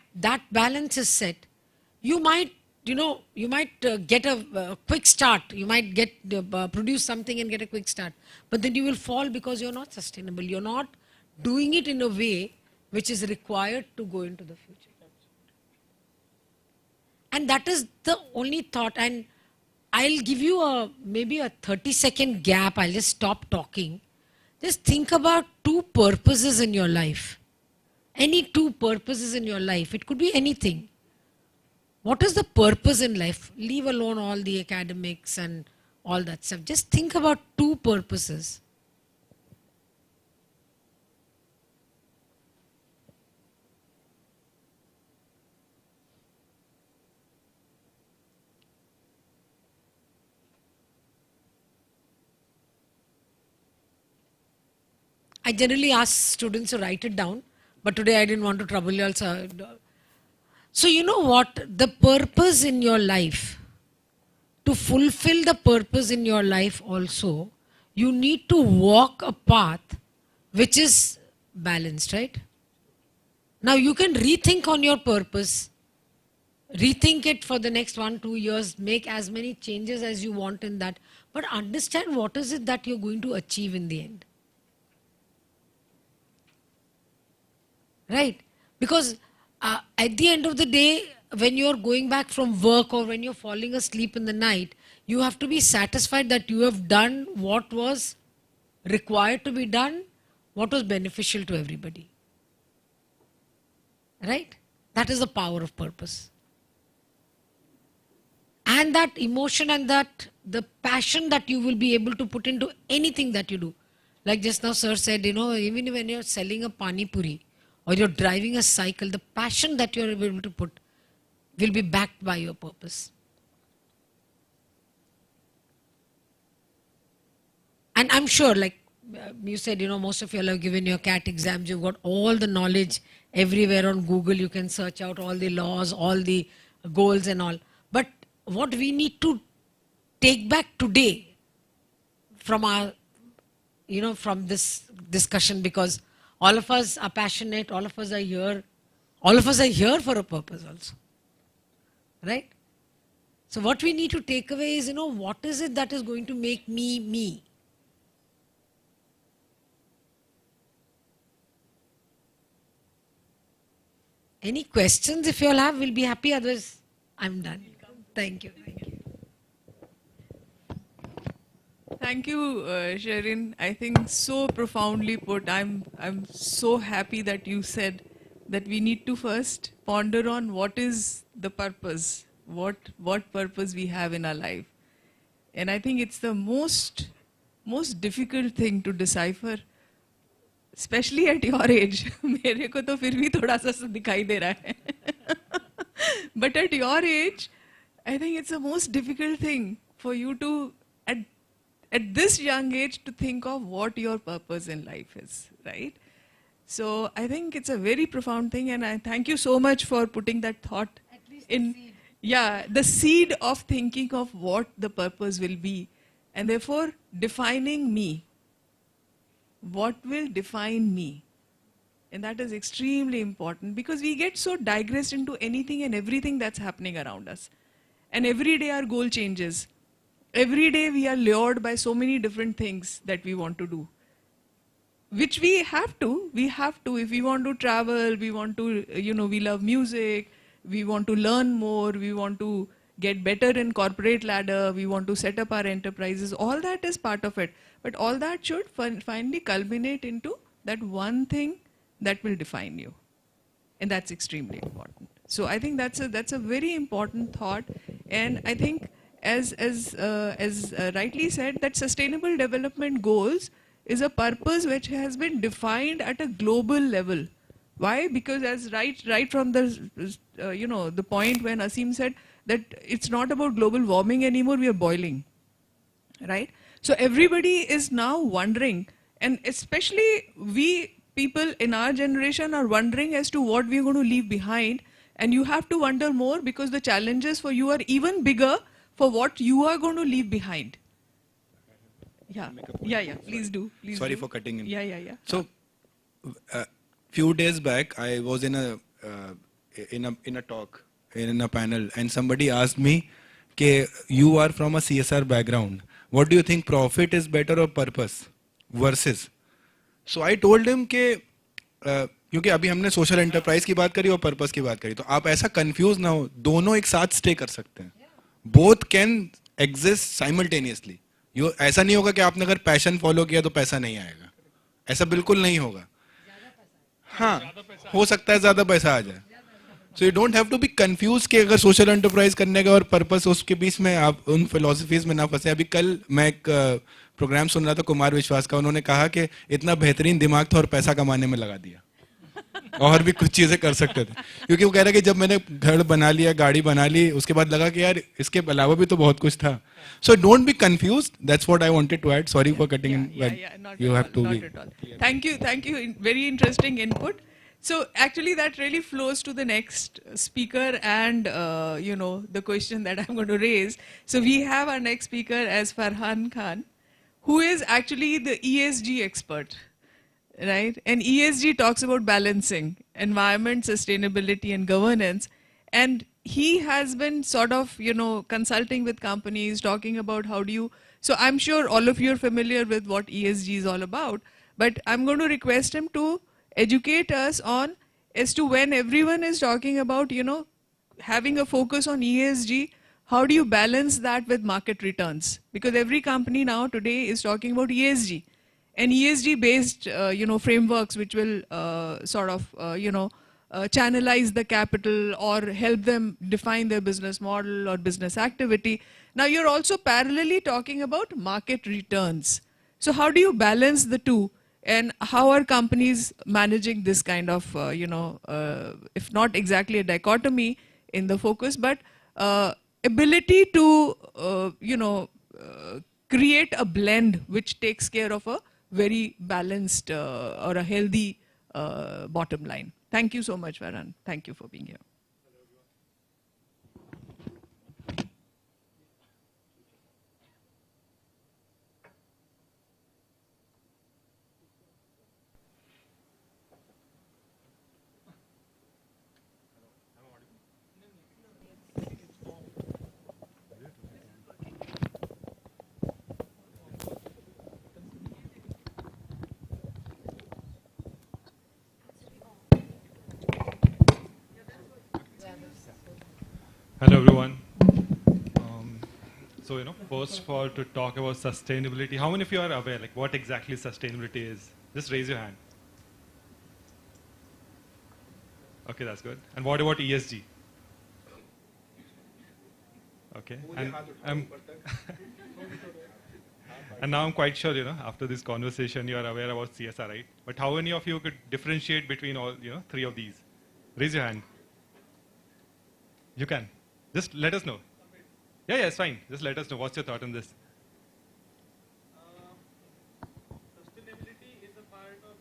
balance is set, you might, get a quick start. You might get produce something and get a quick start, but then you will fall because you're not sustainable. You're not doing it in a way which is required to go into the future. And that is the only thought. And I'll give you maybe a 30-second gap. I'll just stop talking. Just think about two purposes in your life. Any two purposes in your life. It could be anything. What is the purpose in life? Leave alone all the academics and all that stuff. Just think about two purposes. I generally ask students to write it down, but today I didn't want to trouble you also. So you know what? The purpose in your life, to fulfill the purpose in your life also, you need to walk a path which is balanced, right? Now you can rethink on your purpose, rethink it for the next 1-2 years, make as many changes as you want in that, but understand what is it that you're going to achieve in the end. Right? Because at the end of the day, when you're going back from work or when you're falling asleep in the night, you have to be satisfied that you have done what was required to be done, what was beneficial to everybody. Right? That is the power of purpose. And that emotion and that the passion that you will be able to put into anything that you do. Like just now sir said, even when you're selling a pani puri, or you're driving a cycle, the passion that you're able to put will be backed by your purpose. And I'm sure, like you said, most of you all have given your CAT exams, you've got all the knowledge everywhere on Google, you can search out all the laws, all the goals and all. But what we need to take back today from our, from this discussion, because all of us are passionate, all of us are here for a purpose also. Right? So what we need to take away is, what is it that is going to make me, me? Any questions if you all have, we'll be happy, otherwise I'm done. Thank you. Thank you, Sherin. I think so profoundly put. I'm so happy that you said that we need to first ponder on what is the purpose, what purpose we have in our life. And I think it's the most difficult thing to decipher, especially at your age. मेरे को तो फिर भी थोड़ा सा दिखाई दे रहा है. But at your age, I think it's the most difficult thing for you to, at this young age, to think of what your purpose in life is, right? So I think it's a very profound thing, and I thank you so much for putting that thought in. Yeah, the seed of thinking of what the purpose will be, and therefore defining me. What will define me? And that is extremely important, because we get so digressed into anything and everything that's happening around us. And every day our goal changes. Every day we are lured by so many different things that we want to do. Which we have to. If we want to travel, we want to, we love music, we want to learn more, we want to get better in corporate ladder, we want to set up our enterprises, all that is part of it. But all that should finally culminate into that one thing that will define you. And that's extremely important. So I think that's a very important thought. And I think as rightly said, that sustainable development goals is a purpose which has been defined at a global level. Why? Because as right from the the point when Asim said that it's not about global warming anymore, we are boiling, right? So everybody is now wondering, and especially we people in our generation are wondering as to what we're going to leave behind. And you have to wonder more because the challenges for you are even bigger for what you are going to leave behind. Yeah, yeah. Please do. Please Sorry do. for cutting in. Yeah. So, few days back, I was in a talk in a panel, and somebody asked me, "Ke you are from a CSR background. What do you think? Profit is better or purpose versus?" So I told him कि क्योंकि अभी हमने social enterprise की बात करी और purpose की बात करी, तो आप ऐसा कंफ्यूज ना हो, दोनों एक साथ स्टे कर सकते हैं. Both can exist simultaneously. ऐसा नहीं होगा कि आपने अगर पैशन फॉलो किया तो पैसा नहीं आएगा. ऐसा बिल्कुल नहीं होगा. हाँ, हो सकता है ज्यादा पैसा आ जाए. So you don't have to be confuse कि अगर सोशल एंटरप्राइज करने का और पर्पस उसके बीच में आप उन फिलोसफीज में ना फंसे. अभी कल मैं एक प्रोग्राम सुन रहा था कुमार विश्वास का, उन्होंने कहा कि इतना बेहतरीन दिमाग था और पैसा कमाने में लगा दिया, और भी कुछ चीजें कर सकते थे. क्योंकि वो कह रहा है कि जब मैंने घर बना लिया, गाड़ी बना ली, उसके बाद लगा कि यार इसके अलावा भी तो बहुत कुछ था. So don't be confuse. That's what I wanted to add. Sorry for cutting in. You have to be. Thank you. Very interesting input. So actually that really flows to the next speaker and the question that I'm going to raise. So we have our next speaker as Farhan Khan, who is actually the ESG expert, right? And ESG talks about balancing environment, sustainability and governance. And he has been sort of, consulting with companies, talking about how do you, so I'm sure all of you are familiar with what ESG is all about, but I'm going to request him to educate us on as to when everyone is talking about, having a focus on ESG, how do you balance that with market returns? Because every company now today is talking about ESG and ESG based, frameworks which will channelize the capital or help them define their business model or business activity. Now you're also parallelly talking about market returns. So how do you balance the two? And how are companies managing this kind of, if not exactly a dichotomy in the focus, but ability to, create a blend which takes care of a very balanced or a healthy bottom line. Thank you so much, Varun. Thank you for being here. Hello everyone. First of all, to talk about sustainability, how many of you are aware like what exactly sustainability is? Just raise your hand. Okay, that's good. And what about ESG? Okay. And now I'm quite sure, after this conversation, you are aware about CSR, right? But how many of you could differentiate between all, three of these? Raise your hand. You can. Just let us know. Yeah, it's fine. Just let us know. What's your thought on this? Sustainability is a part of,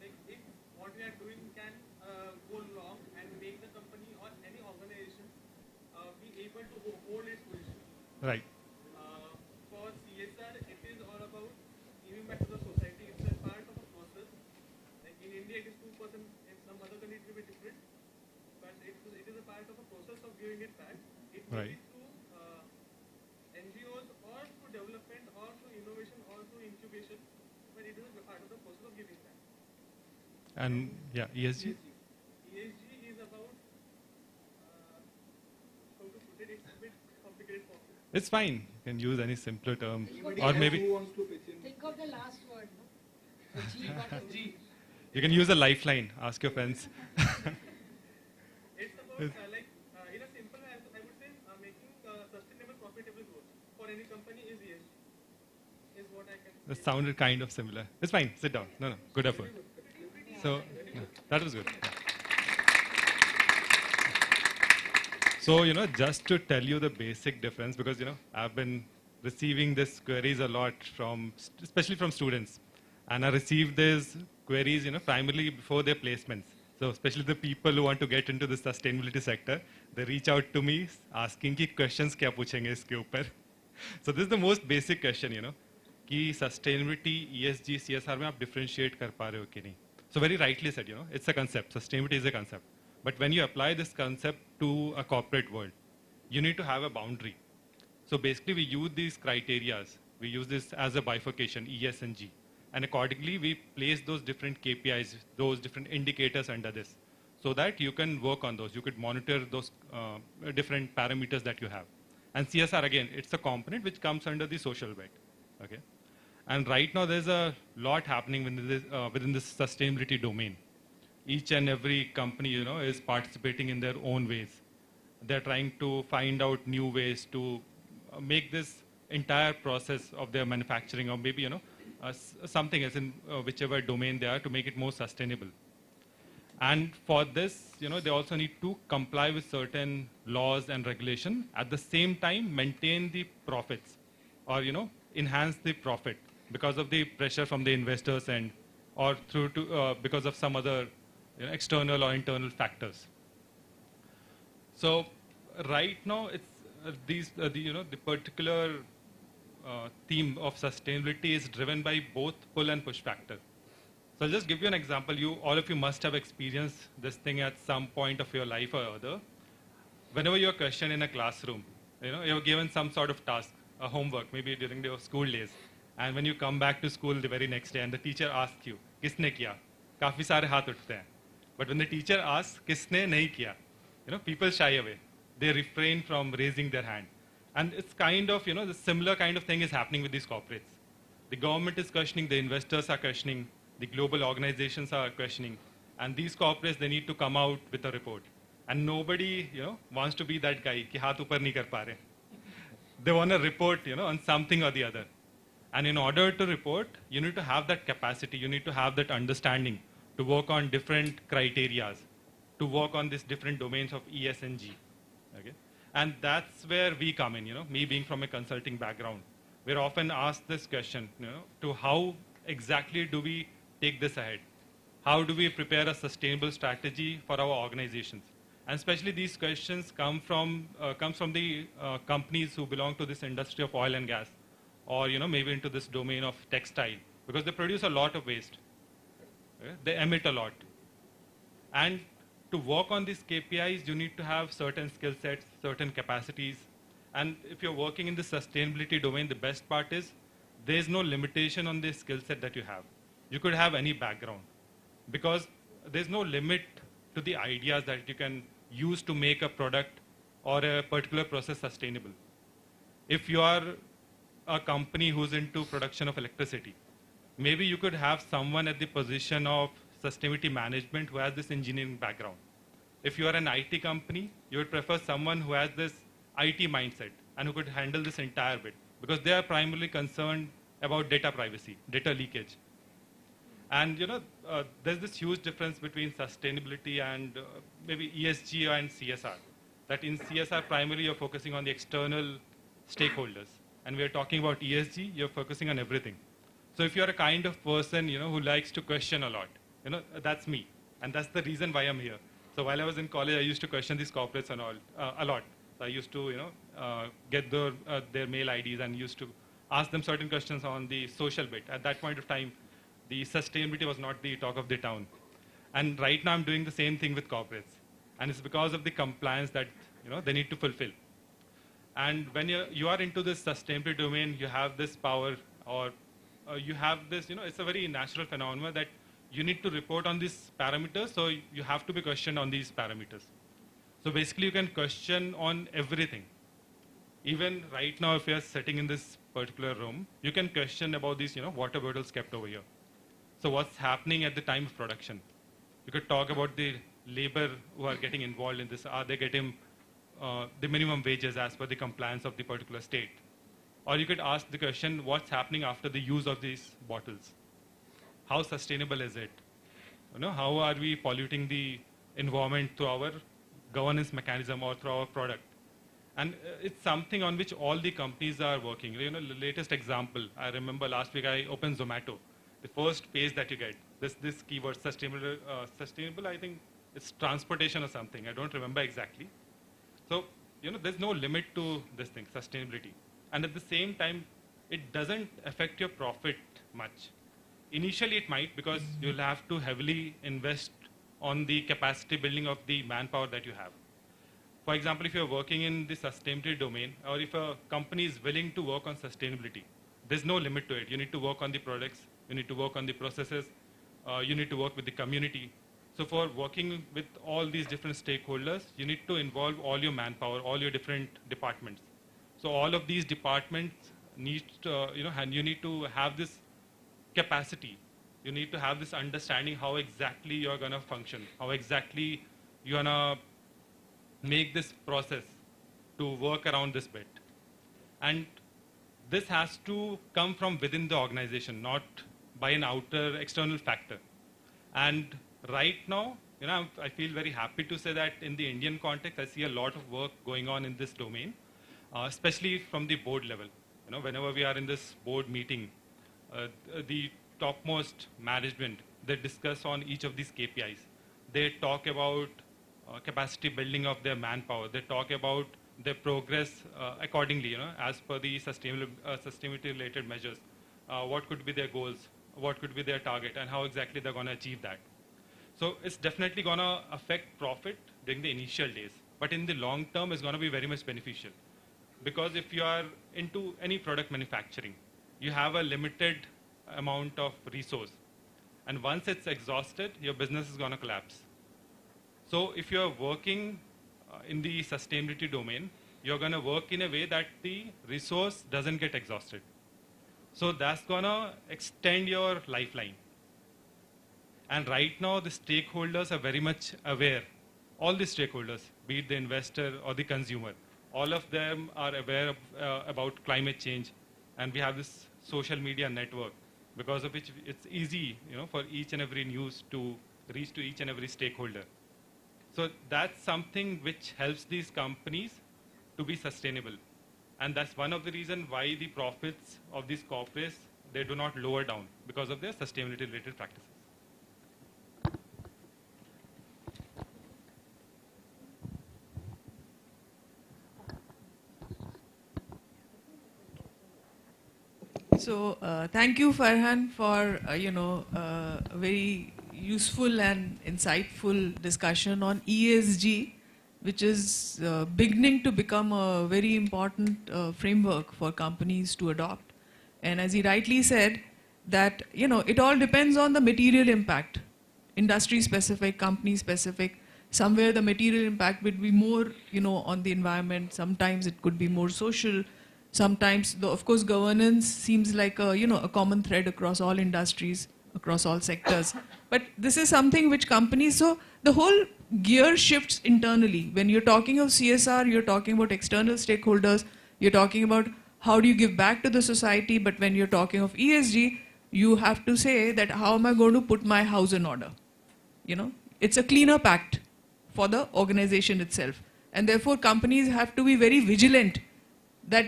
if what we are doing can go long and make the company or any organization be able to hold its position. Right. For CSR, it is all about giving back to the society. It's a part of a process. Like in India, it is 2%. In some other countries, it will be different. But it is a part of a process of giving it back. It may be through NGOs or through development or through innovation or through incubation, but it is a part of the process of giving back. And ESG? ESG is about, how to put it, it's a bit complicated for me. It's fine. You can use any simpler terms. Or maybe Think of the last word, no? The G, what is G? you can use a lifeline. Ask your friends. It's about, in a simple way, I would say, making sustainable, profitable growth. any company is ESG. Is what I can That sounded kind of similar. It's fine. Sit down. No, good effort. So that was good. So, just to tell you the basic difference, because, I've been receiving these queries a lot especially from students. And I receive these queries, primarily before their placements. So, especially the people who want to get into the sustainability sector, they reach out to me asking ki questions kya puchenge iske upar. So, this is the most basic question, कि sustainability, ESG, CSR में आप differentiate कर पा रहे हो कि नहीं. So very rightly said, it's a concept. Sustainability is a concept. But when you apply this concept to a corporate world, you need to have a boundary. So basically we use these criterias. We use this as a bifurcation, ES and G. And accordingly, we place those different KPIs, those different indicators under this, so that you can work on those. You could monitor those different parameters that you have. And CSR, again, it's a component which comes under the social bit. Okay? And right now, there's a lot happening within this sustainability domain. Each and every company, is participating in their own ways. They're trying to find out new ways to make this entire process of their manufacturing, or maybe, something as in whichever domain they are, to make it more sustainable. And for this, they also need to comply with certain laws and regulation. At the same time, maintain the profits, or, enhance the profit, because of the pressure from the investors and or because of some other external or internal factors. So right now it's the particular theme of sustainability is driven by both pull and push factor. So I'll just give you an example. All of you must have experienced this thing at some point of your life or other. Whenever you're questioned in a classroom, you're given some sort of task, a homework, maybe during your school days. And when you come back to school the very next day and the teacher asks you, किसने किया? काफी सारे हाथ उठते हैं. But when the teacher asks, किसने नहीं किया? People shy away. They refrain from raising their hand. And it's kind of, the similar kind of thing is happening with these corporates. The government is questioning, the investors are questioning, the global organizations are questioning. And these corporates, they need to come out with a report. And nobody, wants to be that guy, कि हाथ ऊपर नहीं कर पा रहे. They want to report, on something or the other. And in order to report, you need to have that capacity, you need to have that understanding to work on different criterias, to work on these different domains of ES and G. Okay? And that's where we come in, me being from a consulting background. We're often asked this question, to how exactly do we take this ahead? How do we prepare a sustainable strategy for our organizations? And especially these questions comes from the companies who belong to this industry of oil and gas, or maybe into this domain of textile, because they produce a lot of waste. Okay? They emit a lot. And to work on these KPIs, you need to have certain skill sets, certain capacities. And if you're working in the sustainability domain, the best part is there's no limitation on the skill set that you have. You could have any background, because there's no limit to the ideas that you can use to make a product or a particular process sustainable. If you are a company who's into production of electricity, maybe you could have someone at the position of sustainability management who has this engineering background. If you are an IT company, you would prefer someone who has this IT mindset and who could handle this entire bit, because they are primarily concerned about data privacy, data leakage. And there's this huge difference between sustainability and maybe ESG and CSR. That in CSR, primarily you're focusing on the external stakeholders. And we're talking about ESG, you're focusing on everything. So if you're a kind of person, who likes to question a lot, that's me. And that's the reason why I'm here. So while I was in college, I used to question these corporates and all, a lot. So I used to, get their mail IDs and used to ask them certain questions on the social bit. At that point of time, the sustainability was not the talk of the town. And right now I'm doing the same thing with corporates. And it's because of the compliance that, they need to fulfill. And when you are into this sustainability domain, you have this power, or you have this, it's a very natural phenomenon that you need to report on these parameters, so you have to be questioned on these parameters. So basically you can question on everything. Even right now, if you're sitting in this particular room, you can question about these, water bottles kept over here. So what's happening at the time of production? You could talk about the labor who are getting involved in this. Are they getting the minimum wages as per the compliance of the particular state? Or you could ask the question, what's happening after the use of these bottles? How sustainable is it? How are we polluting the environment through our governance mechanism or through our product? And it's something on which all the companies are working. The latest example, I remember last week I opened Zomato. The first page that you get, this keyword, sustainable, I think it's transportation or something. I don't remember exactly. So, there's no limit to this thing, sustainability. And at the same time, it doesn't affect your profit much. Initially, it might, because you'll have to heavily invest on the capacity building of the manpower that you have. For example, if you're working in the sustainability domain, or if a company is willing to work on sustainability, there's no limit to it. You need to work on the products, you need to work on the processes, you need to work with the community. So for working with all these different stakeholders, you need to involve all your manpower, all your different departments. So all of these departments need to, and you need to have this capacity. You need to have this understanding how exactly you're going to function, how exactly you're going to make this process to work around this bit. And this has to come from within the organization, not by an outer external factor. And right now, I feel very happy to say that in the Indian context, I see a lot of work going on in this domain, especially from the board level. Whenever we are in this board meeting, the topmost management, they discuss on each of these KPIs. They talk about capacity building of their manpower. They talk about their progress accordingly, as per the sustainability related measures. What could be their goals? What could be their target? And how exactly they're going to achieve that? So it's definitely going to affect profit during the initial days. But in the long term, it's going to be very much beneficial. Because if you are into any product manufacturing, you have a limited amount of resource. And once it's exhausted, your business is going to collapse. So if you're working in the sustainability domain, you're going to work in a way that the resource doesn't get exhausted. So that's going to extend your lifeline. And right now, the stakeholders are very much aware. All the stakeholders, be it the investor or the consumer, all of them are aware about climate change. And we have this social media network, because of which it's easy, for each and every news to reach to each and every stakeholder. So that's something which helps these companies to be sustainable. And that's one of the reasons why the profits of these corporates, they do not lower down, because of their sustainability related practices. So thank you, Farhan, for a very useful and insightful discussion on ESG, which is beginning to become a very important framework for companies to adopt. And as he rightly said, that it all depends on the material impact, industry specific, company specific. Somewhere the material impact would be more on the environment. Sometimes it could be more social. Sometimes, of course, governance seems like a common thread across all industries, across all sectors. But this is something which companies, so the whole gear shifts internally. When you're talking of CSR, you're talking about external stakeholders, you're talking about how do you give back to the society, but when you're talking of ESG, you have to say that how am I going to put my house in order? It's a cleanup act for the organization itself. And therefore, companies have to be very vigilant that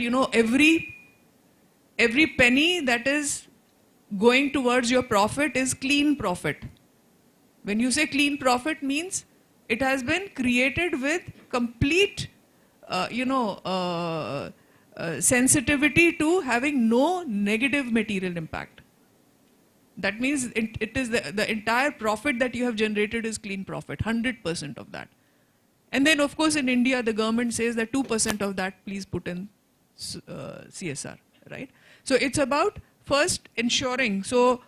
every penny that is going towards your profit is clean profit. When you say clean profit, means it has been created with complete sensitivity to having no negative material impact. That means it is the entire profit that you have generated is clean profit, 100% of that. And then of course in India the government says that 2% of that please put in CSR, right? So it's about first ensuring, so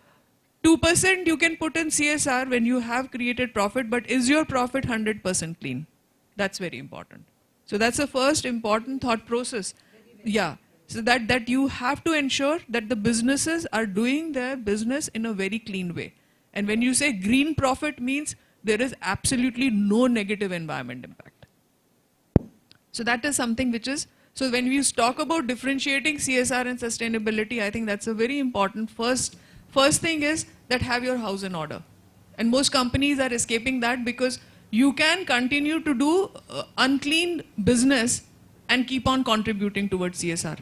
2% you can put in CSR when you have created profit, but is your profit 100% clean? That's very important. So that's the first important thought process. Yeah, so that you have to ensure that the businesses are doing their business in a very clean way. And when you say green profit means there is absolutely no negative environment impact. So that is something which is So when we talk about differentiating CSR and sustainability, I think that's a very important first thing is that have your house in order. And most companies are escaping that because you can continue to do unclean business and keep on contributing towards CSR.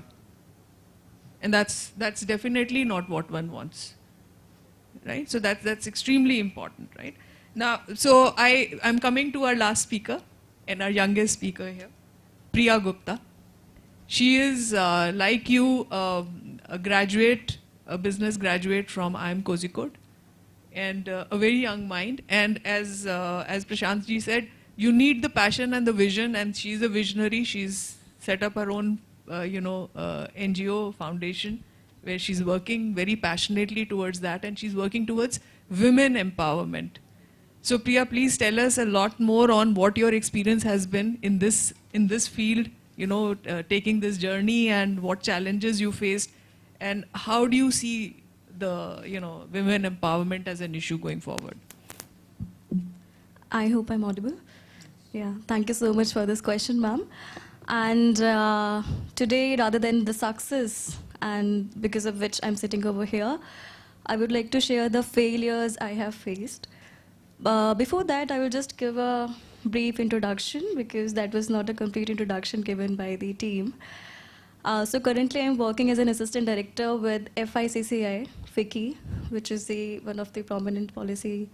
And that's definitely not what one wants, right? So that's extremely important, right? Now, so I'm coming to our last speaker and our youngest speaker here, Priya Gupta. She is, like you, a graduate, a business graduate from IIM Kozhikode, and a very young mind. And as Prashant ji said, you need the passion and the vision, and she's a visionary. She's set up her own, NGO foundation where she's working very passionately towards that, and she's working towards women empowerment. So Priya, please tell us a lot more on what your experience has been in this field, taking this journey, and what challenges you faced, and how do you see the women empowerment as an issue going forward? I hope I'm audible. Yeah, thank you so much for this question, ma'am. And today, rather than the success, and because of which I'm sitting over here, I would like to share the failures I have faced. Before that, I will just give a brief introduction because that was not a complete introduction given by the team. So currently, I'm working as an assistant director with FICCI, FICCI, which is one of the prominent policy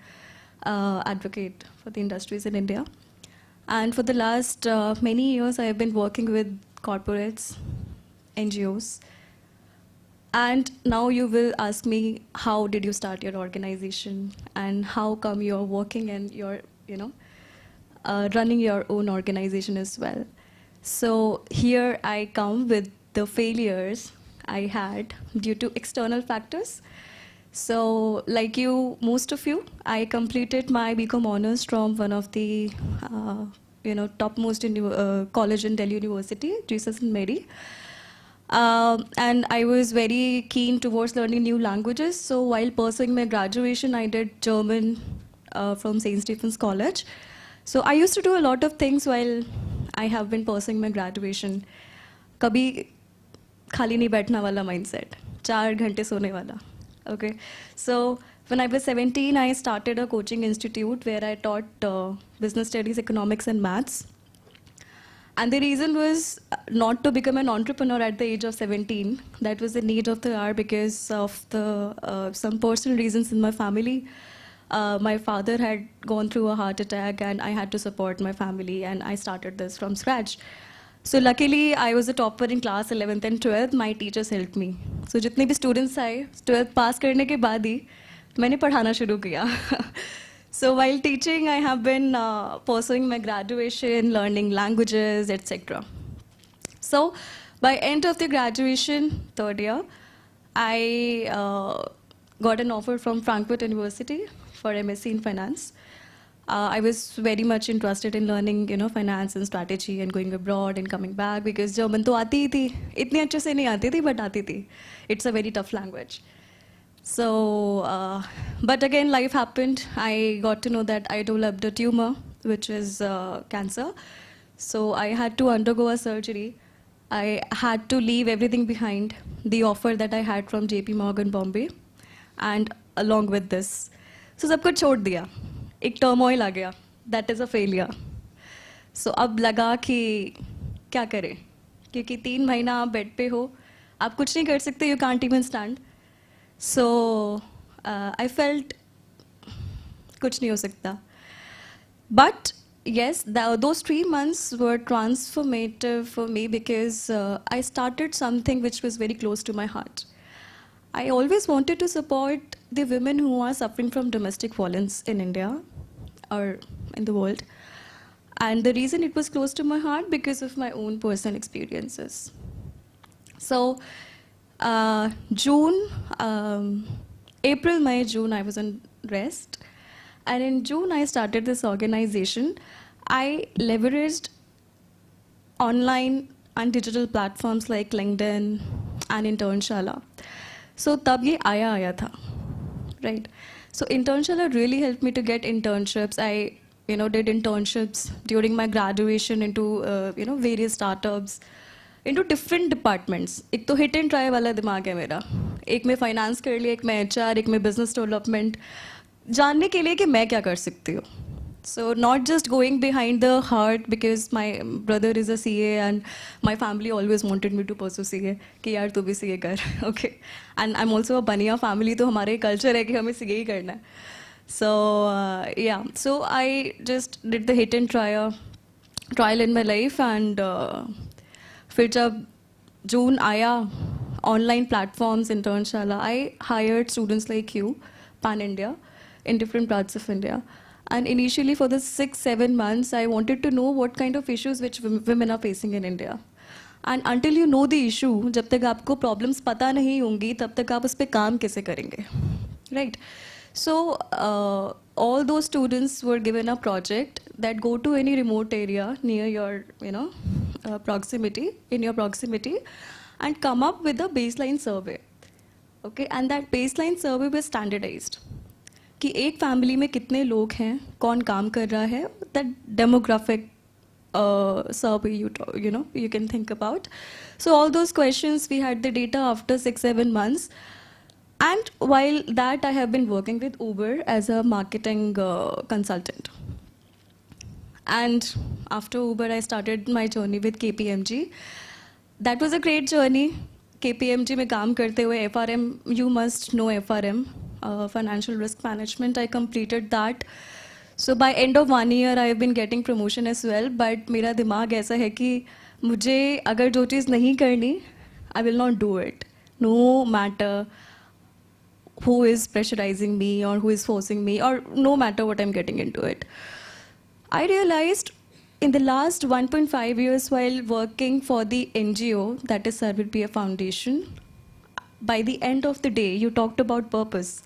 advocate for the industries in India. And for the last many years, I have been working with corporates, NGOs. And now you will ask me, how did you start your organization? And how come you're working and you're, running your own organization as well? So here I come with the failures I had due to external factors. So like you, most of you, I completed my BCom honors from one of the topmost college in Delhi University, Jesus and Mary. And I was very keen towards learning new languages. So while pursuing my graduation, I did German from St. Stephen's College. So I used to do a lot of things while I have been pursuing my graduation. Kabhi khali nahi baithna wala mindset, 4 ghante sone wala. Okay. So when I was 17, I started a coaching institute where I taught business studies, economics, and maths. And the reason was not to become an entrepreneur at the age of 17. That was the need of the hour because of some personal reasons in my family. My father had gone through a heart attack and I had to support my family, and I started this from scratch. So luckily, I was a topper in class 11th and 12th. My teachers helped me. So जितने भी students आए, 12th pass करने के बाद ही मैंने पढ़ाना शुरू किया. So while teaching, I have been pursuing my graduation, learning languages, etc. So by end of the graduation, 3rd year, I got an offer from Frankfurt University for MSc in finance. I was very much interested in learning, finance and strategy and going abroad and coming back because German तो आती ही थी, इतनी अच्छे से नहीं आती थी, but आती थी. It's a very tough language. So, but again, life happened. I got to know that I developed a tumor, which is cancer. So I had to undergo a surgery. I had to leave everything behind, the offer that I had from JP Morgan Bombay, and along with this. So सब कुछ छोड़ दिया. एक turmoil आ गया. That is a failure. So अब लगा कि क्या करें? क्योंकि 3 महीना आप बेड पे हो, आप कुछ नहीं कर सकते. You can't even stand. So I felt कुछ नहीं हो सकता. But yes, those 3 months were transformative for me because I started something which was very close to my heart. I always wanted to support the women who are suffering from domestic violence in India or in the world. And the reason it was close to my heart because of my own personal experiences. So April, May, June, I was on rest. And in June, I started this organization. I leveraged online and digital platforms like LinkedIn and Internshala. So tab ye aaya tha, right? So Internshala really helped me to get internships. I did internships during my graduation into various startups. into different departments. एक तो hit and try वाला दिमाग है मेरा, एक में finance कर लिया, एक में HR, एक में business development, जानने के लिए कि मैं क्या कर सकती हूँ. So not just going behind the heart because my brother is a CA and my family always wanted me to pursue CA कि यार तू भी CA कर, okay. And I'm also a Baniya family, तो हमारे culture है कि हमें CA ही करना है. So yeah, so I just did the hit and trial in my life and फिर जब June आया, online platforms, internship, I hired students like you, pan India, in different parts of India. And initially for the 6-7 months, I wanted to know what kind of issues which women are facing in India. And until you know the issue, जब तक आपको problems पता नहीं होंगी, तब तक आप उस पे काम कैसे करेंगे, right? So all those students were given a project that go to any remote area near your, proximity, in your proximity, and come up with a baseline survey, okay? And that baseline survey was standardized. कि एक family में कितने लोग हैं, कौन काम कर रहा है, that demographic survey you can think about. So all those questions, we had the data after 6-7 months. And while that, I have been working with Uber as a marketing consultant. And after Uber, I started my journey with KPMG. That was a great journey. KPMG में काम करते हुए FRM, you must know FRM. Financial risk management, I completed that. So by end of 1 year, I have been getting promotion as well. But मेरा दिमाग ऐसा है कि मुझे अगर जो चीज़ नहीं करनी, I will not do it. No matter who is pressurizing me or who is forcing me or no matter what I'm getting into it. I realized in the last 1.5 years while working for the NGO, that is Sarvir PF Foundation, by the end of the day, you talked about purpose.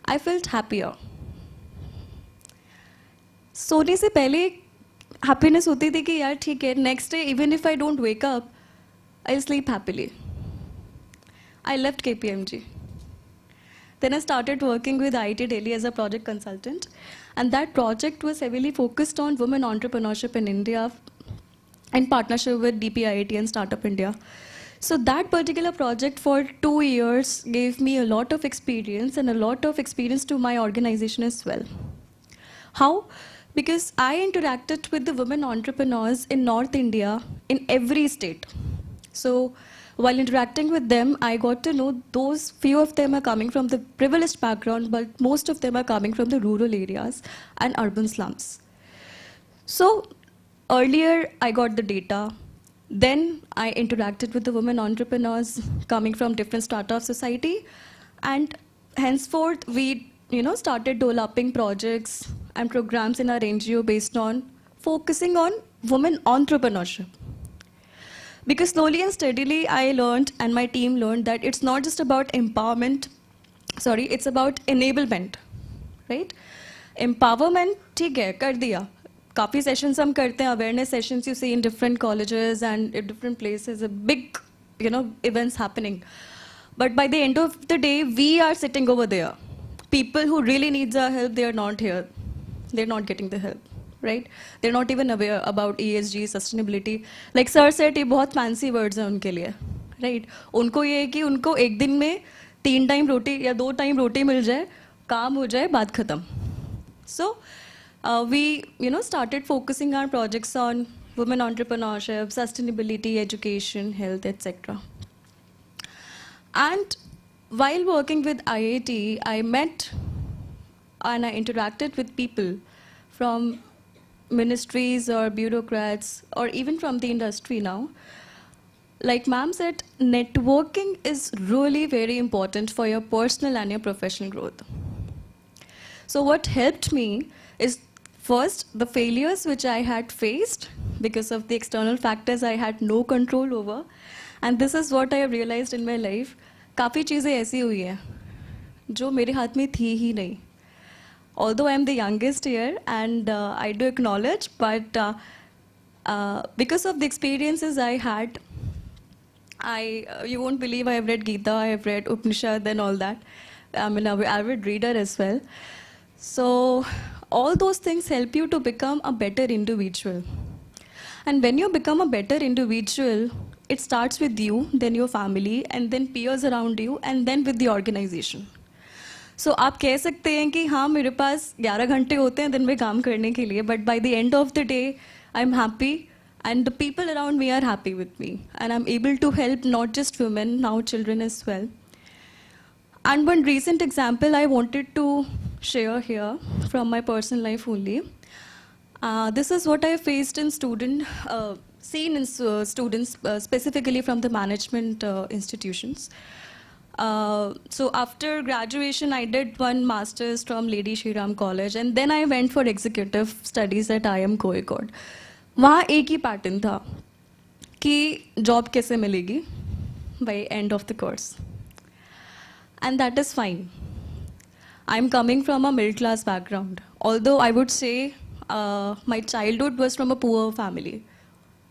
I felt happier. सोने से पहले happiness होती थी कि यार ठीक है, next day even if I don't wake up, I'll sleep happily. I left KPMG. Then I started working with IIT Delhi as a project consultant, and that project was heavily focused on women entrepreneurship in India in partnership with DPIIT and Startup India. So that particular project for 2 years gave me a lot of experience and a lot of experience to my organization as well. How? Because I interacted with the women entrepreneurs in North India in every state. So while interacting with them, I got to know those few of them are coming from the privileged background, but most of them are coming from the rural areas and urban slums. So earlier I got the data. Then I interacted with the women entrepreneurs coming from different strata of society, and henceforth we started developing projects and programs in our NGO based on focusing on women entrepreneurship. Because slowly and steadily I learned and my team learned that it's not just about empowerment, it's about enablement, right? Empowerment, ठीक है, कर दिया. काफ़ी sessions हम करते हैं, awareness sessions you see in different colleges and in different places, a big events happening. But by the end of the day, we are sitting over there. People who really needs our help, they are not here. They're not getting the help, right? They're not even aware about ESG, sustainability. Like sir said, ये बहुत fancy words हैं उनके लिए, right? उनको ये है कि उनको एक दिन में 3 टाइम रोटी या 2 टाइम रोटी मिल जाए, काम हो जाए, बात खत्म. So we started focusing our projects on women entrepreneurship, sustainability, education, health, etc. And while working with IIT, I met and I interacted with people from ministries or bureaucrats or even from the industry now. Like ma'am said, networking is really very important for your personal and your professional growth. So what helped me is first, the failures which I had faced because of the external factors I had no control over. And this is what I have realized in my life. काफ़ी चीज़ें ऐसी हुई हैं जो मेरे हाथ में थी ही नहीं. Although I am the youngest here and I do acknowledge, but because of the experiences I had, you won't believe I have read Gita, I have read Upanishad and all that. I'm an avid reader as well. So all those things help you to become a better individual. And when you become a better individual, it starts with you, then your family, and then peers around you, and then with the organization. So आप कह सकते हैं कि हाँ मेरे पास 11 घंटे होते हैं दिन में काम करने के लिए, but by the end of the day I'm happy and the people around me are happy with me, and I'm able to help not just women, now children as well. And one recent example I wanted to share here from my personal life only. This is what I faced in seen in students, specifically from the management institutions. So after graduation, I did one master's from Lady Shriram College, and then I went for executive studies at IIM Kozhikode. वहाँ एक ही pattern था कि job कैसे मिलेगी by end of the course. And that is fine. I'm coming from a middle class background. Although I would say my childhood was from a poor family,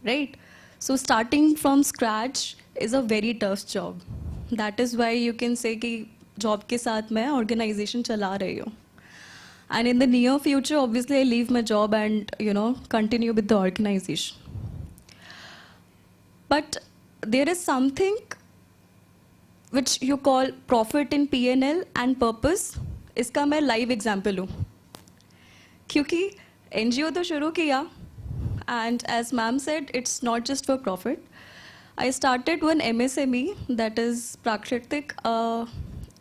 right? So starting from scratch is a very tough job. That is why you can say कि job के साथ मैं organization चला रही हूँ. And in the near future, obviously, I leave my job and continue with the organization. But there is something which you call profit in P&L and purpose. इसका मैं live example हूँ. क्योंकि NGO तो शुरू किया, and as ma'am said, it's not just for profit. I started one MSME, that is Prakritik,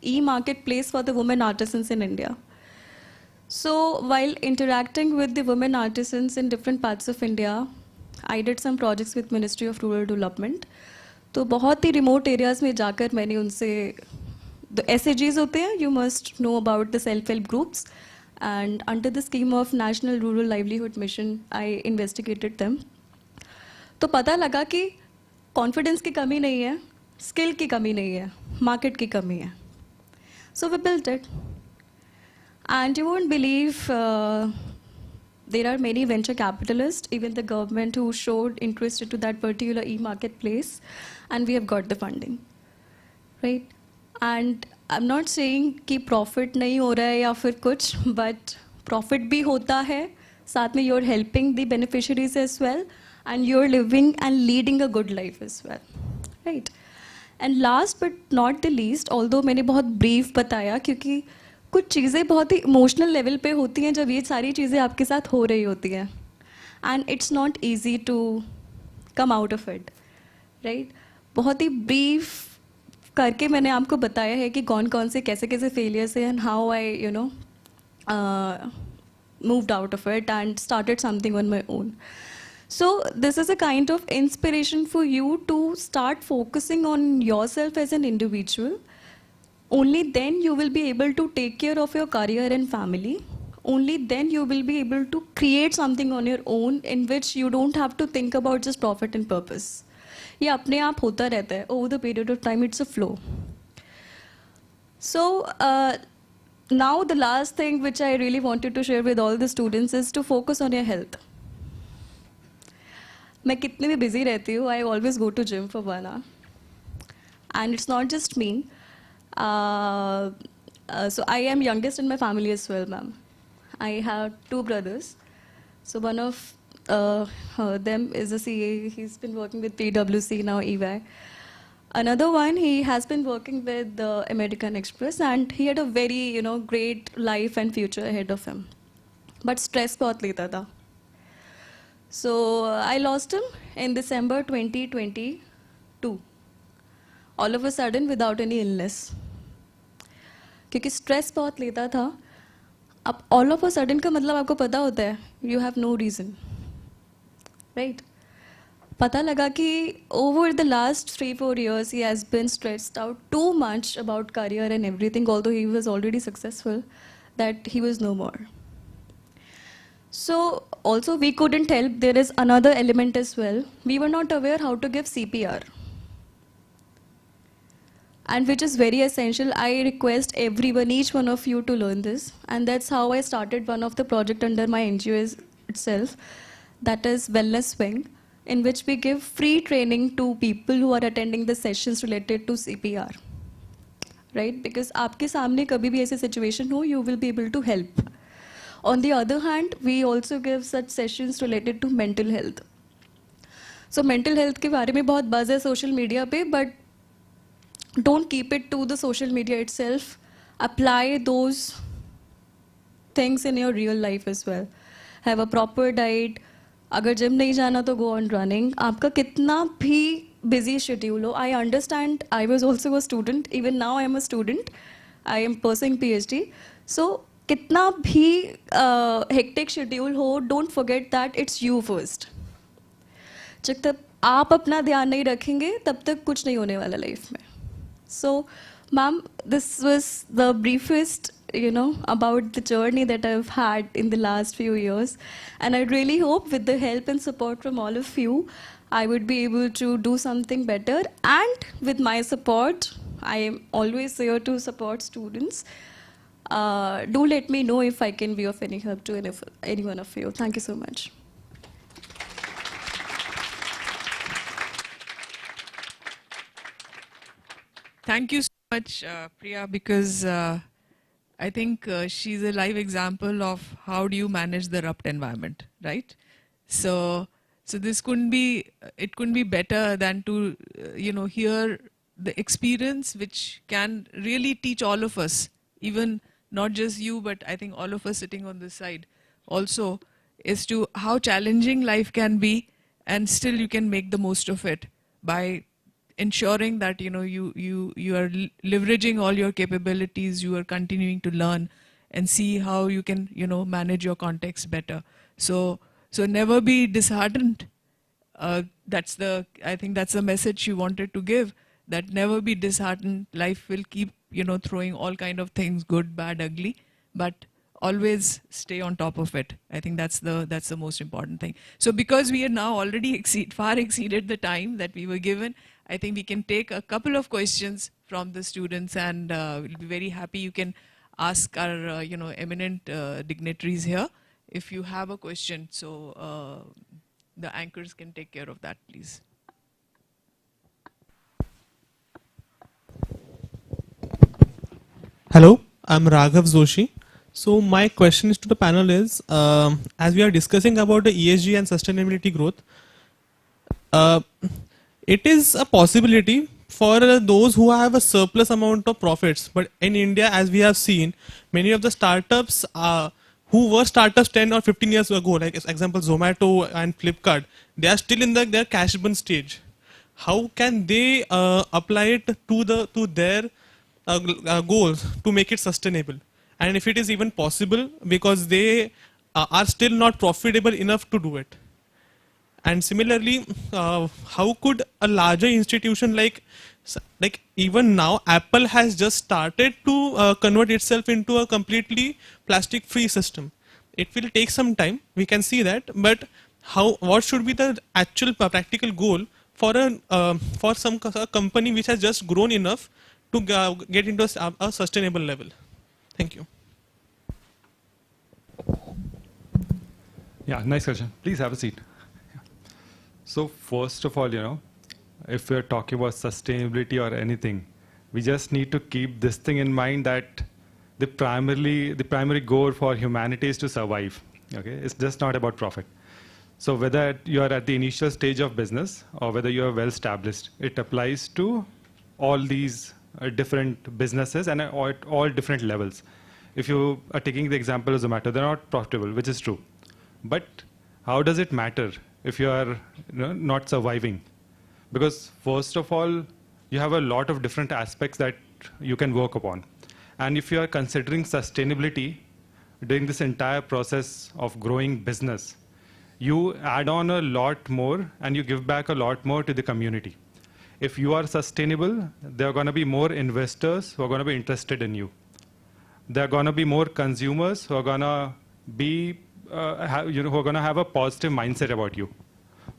e-marketplace for the women artisans in India. So while interacting with the women artisans in different parts of India, I did some projects with Ministry of Rural Development. तो बहुत ही remote areas में जाकर मैंने उनसे the SAGs होते हैं, you must know about the self-help groups, and under the scheme of National Rural Livelihood Mission, I investigated them. तो पता लगा कि confidence की कमी नहीं है, skill की कमी नहीं है, market की कमी है. So we built it. And you won't believe there are many venture capitalists, even the government, who showed interest into that particular e-marketplace, and we have got the funding, right? And I'm not saying कि profit नहीं हो रहा है या फिर कुछ, but profit भी होता है, साथ में you're helping the beneficiaries as well, and you're living and leading a good life as well, right? And last but not the least, although मैंने बहुत brief बताया क्योंकि कुछ चीज़ें बहुत ही इमोशनल लेवल पे होती हैं जब ये सारी चीज़ें आपके साथ हो रही होती हैं, and it's not easy to come out of it, right? बहुत ही ब्रीफ करके मैंने आपको बताया है कि कौन कौन से कैसे कैसे फेलियर्स हैं and how I moved out of it and started something on my own. So this is a kind of inspiration for you to start focusing on yourself as an individual. Only then you will be able to take care of your career and family. Only then you will be able to create something on your own in which you don't have to think about just profit and purpose. ये अपने आप होता रहता है. Over the period of time, it's a flow. So now the last thing which I really wanted to share with all the students is to focus on your health. मैं कितने भी busy रहती हूँ, I always go to gym for 1 hour. And it's not just me. So I am youngest in my family as well, ma'am. I have 2 brothers. So one of them is a CA. He's been working with PwC, now EY. Another one, he has been working with the American Express, and he had a very, great life and future ahead of him. But stress बहुत लेता था. So I lost him in December 2022. All of a sudden, without any illness. क्योंकि stress बहुत लेता था. अब all of a sudden का मतलब आपको पता होता है, you have no reason, right? पता लगा कि over the last 3-4 years he has been stressed out too much about career and everything, although he was already successful, that he was no more. So also we couldn't help. There is another element as well. We were not aware how to give CPR. And which is very essential. I request everyone, each one of you, to learn this. And that's how I started one of the project under my NGO itself. That is Wellness Wing, in which we give free training to people who are attending the sessions related to CPR. Right? Because आपके सामने कभी भी ऐसी situation हो, you will be able to help. On the other hand, we also give such sessions related to mental health. So mental health के बारे में बहुत buzz है social media पे, but don't keep it to the social media itself. Apply those things in your real life as well. Have a proper diet. अगर gym नहीं जाना तो go on running. आपका कितना भी busy schedule हो, I understand. I was also a student. Even now I am a student. I am pursuing PhD. So कितना भी hectic schedule हो, don't forget that it's you first. जब तक आप अपना ध्यान नहीं रखेंगे तब तक कुछ नहीं होने वाला लाइफ में. So, ma'am, this was the briefest, about the journey that I've had in the last few years. And I really hope with the help and support from all of you, I would be able to do something better. And with my support, I am always here to support students. Do let me know if I can be of any help to any one of you. Thank you so much. Thank you so much, Priya, because I think she's a live example of how do you manage the rupt environment, right? So this couldn't be better than to hear the experience which can really teach all of us, even not just you, but I think all of us sitting on this side also, as to how challenging life can be, and still you can make the most of it by ensuring that you are leveraging all your capabilities, you are continuing to learn and see how you can manage your context better. So never be disheartened. I think that's the message she wanted to give, that never be disheartened. Life will keep throwing all kind of things, good, bad, ugly, but always stay on top of it. I think that's the most important thing. So because we are now already far exceeded the time that we were given, I think we can take a couple of questions from the students, and we'll be very happy. You can ask our eminent dignitaries here if you have a question. So the anchors can take care of that, please. Hello, I'm Raghav Zoshi. So my question is to the panel is, as we are discussing about the ESG and sustainability growth, it is a possibility for those who have a surplus amount of profits. But in India, as we have seen, many of the startups who were startups 10 or 15 years ago, like example Zomato and Flipkart, they are still in their cash burn stage. How can they apply it to their goals to make it sustainable? And if it is even possible, because they are still not profitable enough to do it. And similarly, how could a larger institution like even now Apple has just started to convert itself into a completely plastic-free system. It will take some time, we can see that, but what should be the actual practical goal for a company which has just grown enough to get into a sustainable level? Thank you. Yeah, nice question. Please have a seat. So first of all, if we're talking about sustainability or anything, we just need to keep this thing in mind, that the primary goal for humanity is to survive. Okay, it's just not about profit. So whether you are at the initial stage of business or whether you are well established, it applies to all these different businesses and at all different levels. If you are taking the example of Zomato, they're not profitable, which is true. But how does it matter if you are not surviving? Because first of all, you have a lot of different aspects that you can work upon. And if you are considering sustainability during this entire process of growing business, you add on a lot more and you give back a lot more to the community. If you are sustainable, there are going to be more investors who are going to be interested in you. There are going to be more consumers who are going to be, who are going to have a positive mindset about you.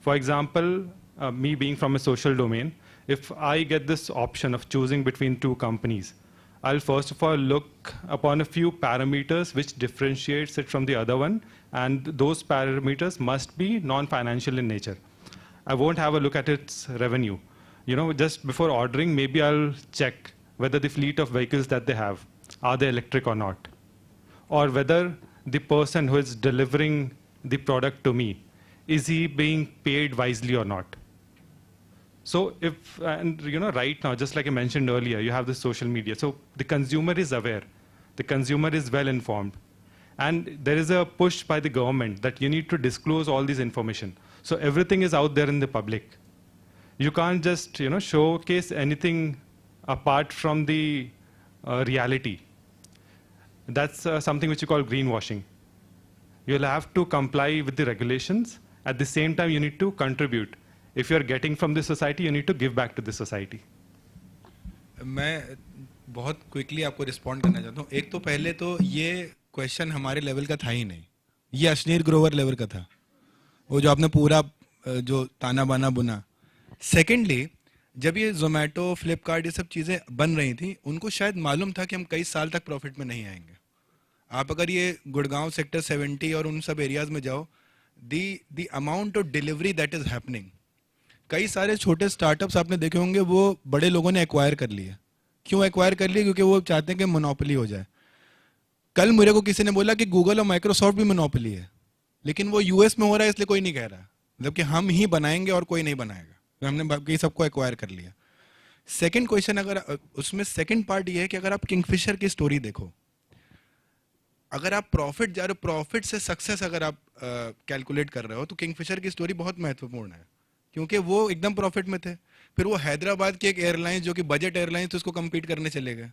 For example, me being from a social domain, if I get this option of choosing between two companies, I'll first of all look upon a few parameters which differentiates it from the other one, and those parameters must be non-financial in nature. I won't have a look at its revenue. Just before ordering, maybe I'll check whether the fleet of vehicles that they have, are they electric or not? Or whether the person who is delivering the product to me, is he being paid wisely or not? So and right now, just like I mentioned earlier, you have the social media. So the consumer is aware. The consumer is well informed. And there is a push by the government that you need to disclose all this information. So everything is out there in the public. You can't just, showcase anything apart from the reality. That's something which you call greenwashing. You'll have to comply with the regulations. At the same time, you need to contribute. If you're getting from the society, you need to give back to the society. मैं बहुत quickly आपको respond करना चाहता हूँ. एक तो पहले तो ये क्वेश्चन हमारे लेवल का था ही नहीं, ये अश्नीर ग्रोवर लेवल का था, वो जो आपने पूरा जो ताना बाना बुना. सेकेंडली, जब ये जोमेटो, फ्लिपकार्ट, ये सब चीज़ें बन रही थी, उनको शायद मालूम था कि हम कई साल तक प्रॉफिट में नहीं आएंगे. आप अगर ये गुड़गांव सेक्टर 70 और उन सब एरियाज में जाओ, the amount of delivery that is happening, कई सारे छोटे स्टार्टअप्स आपने देखे होंगे वो बड़े लोगों ने एक्वायर कर लिए. क्यों एक्वायर कर लिए? क्योंकि वो चाहते हैं कि मोनोपोली हो जाए. कल मेरे को किसी ने बोला कि गूगल और माइक्रोसॉफ्ट भी मोनोपोली है, लेकिन वो यूएस में हो रहा है इसलिए कोई नहीं कह रहा, मतलब कि हम ही बनाएंगे और कोई नहीं बनाएगा, तो हमने बाकी सबको एक्वायर कर लिया. सेकेंड क्वेश्चन, अगर उसमें सेकेंड पार्ट ये है कि अगर आप किंगफिशर की स्टोरी देखो, अगर आप प्रॉफिट जा रहे हो, प्रॉफिट से सक्सेस अगर आप कैलकुलेट कर रहे हो, तो किंगफिशर की स्टोरी बहुत महत्वपूर्ण है, क्योंकि वो एकदम प्रॉफिट में थे. फिर वो हैदराबाद की एक एयरलाइन जो कि बजट एयरलाइन थी, उसको कम्पीट करने चले गए.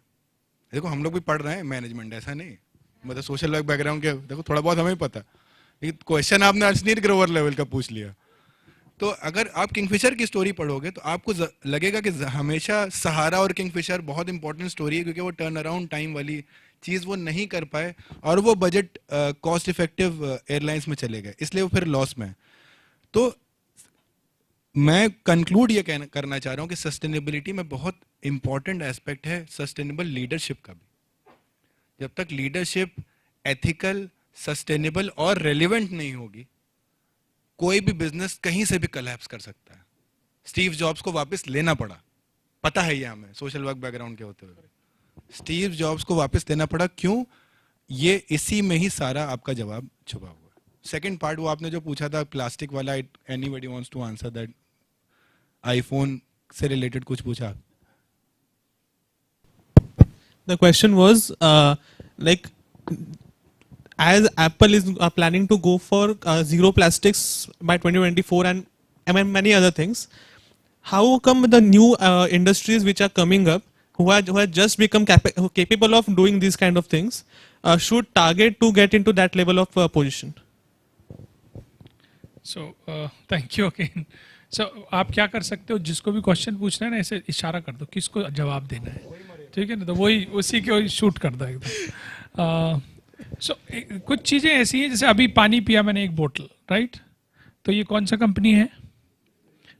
देखो हम लोग भी पढ़ रहे हैं मैनेजमेंट, ऐसा नहीं, मतलब सोशल वर्क बैकग्राउंड के, देखो थोड़ा बहुत हमें पता, लेकिन क्वेश्चन आपने अश्नीर ग्रोवर लेवल का पूछ लिया. तो अगर आप किंगफिशर की स्टोरी पढ़ोगे तो आपको लगेगा कि हमेशा सहारा और किंगफिशर बहुत इंपॉर्टेंट स्टोरी है, क्योंकि वो टर्न अराउंड टाइम वाली चीज़ वो नहीं कर पाए और वो बजट कॉस्ट इफेक्टिव एयरलाइंस में चले गए, इसलिए वो फिर लॉस में. तो मैं कंक्लूड ये करना चाह रहा हूँ कि सस्टेनेबिलिटी में बहुत इंपॉर्टेंट एस्पेक्ट है सस्टेनेबल लीडरशिप का भी. जब तक लीडरशिप एथिकल, सस्टेनेबल और रेलिवेंट नहीं होगी, कोई भी बिजनेस कहीं से भी कोलैप्स कर सकता है. स्टीव जॉब्स को वापस लेना पड़ा, पता है ये हमें सोशल वर्क बैकग्राउंड के होते हुए. स्टीव जॉब्स को वापस लेना पड़ा, क्यों? ये इसी में ही सारा आपका जवाब छुपा हुआ है. सेकंड पार्ट वो आपने जो पूछा था प्लास्टिक वाला, anybody wants to answer that? IPhone से रिलेटेड कुछ पूछा? The question was like, as Apple is planning to go for zero plastics by 2024 and many other things, how come the new industries which are coming up, who have just become capable of doing these kind of things, should target to get into that level of position? So thank you again. So आप क्या कर सकते हो, जिसको भी question पूछना है ना, ऐसे इशारा कर दो किसको जवाब देना है, ठीक है ना, तो वही उसी के शूट कर दो एकदम. सो कुछ चीज़ें ऐसी हैं, जैसे अभी पानी पिया मैंने एक बोतल, राइट, तो ये कौन सा कंपनी है?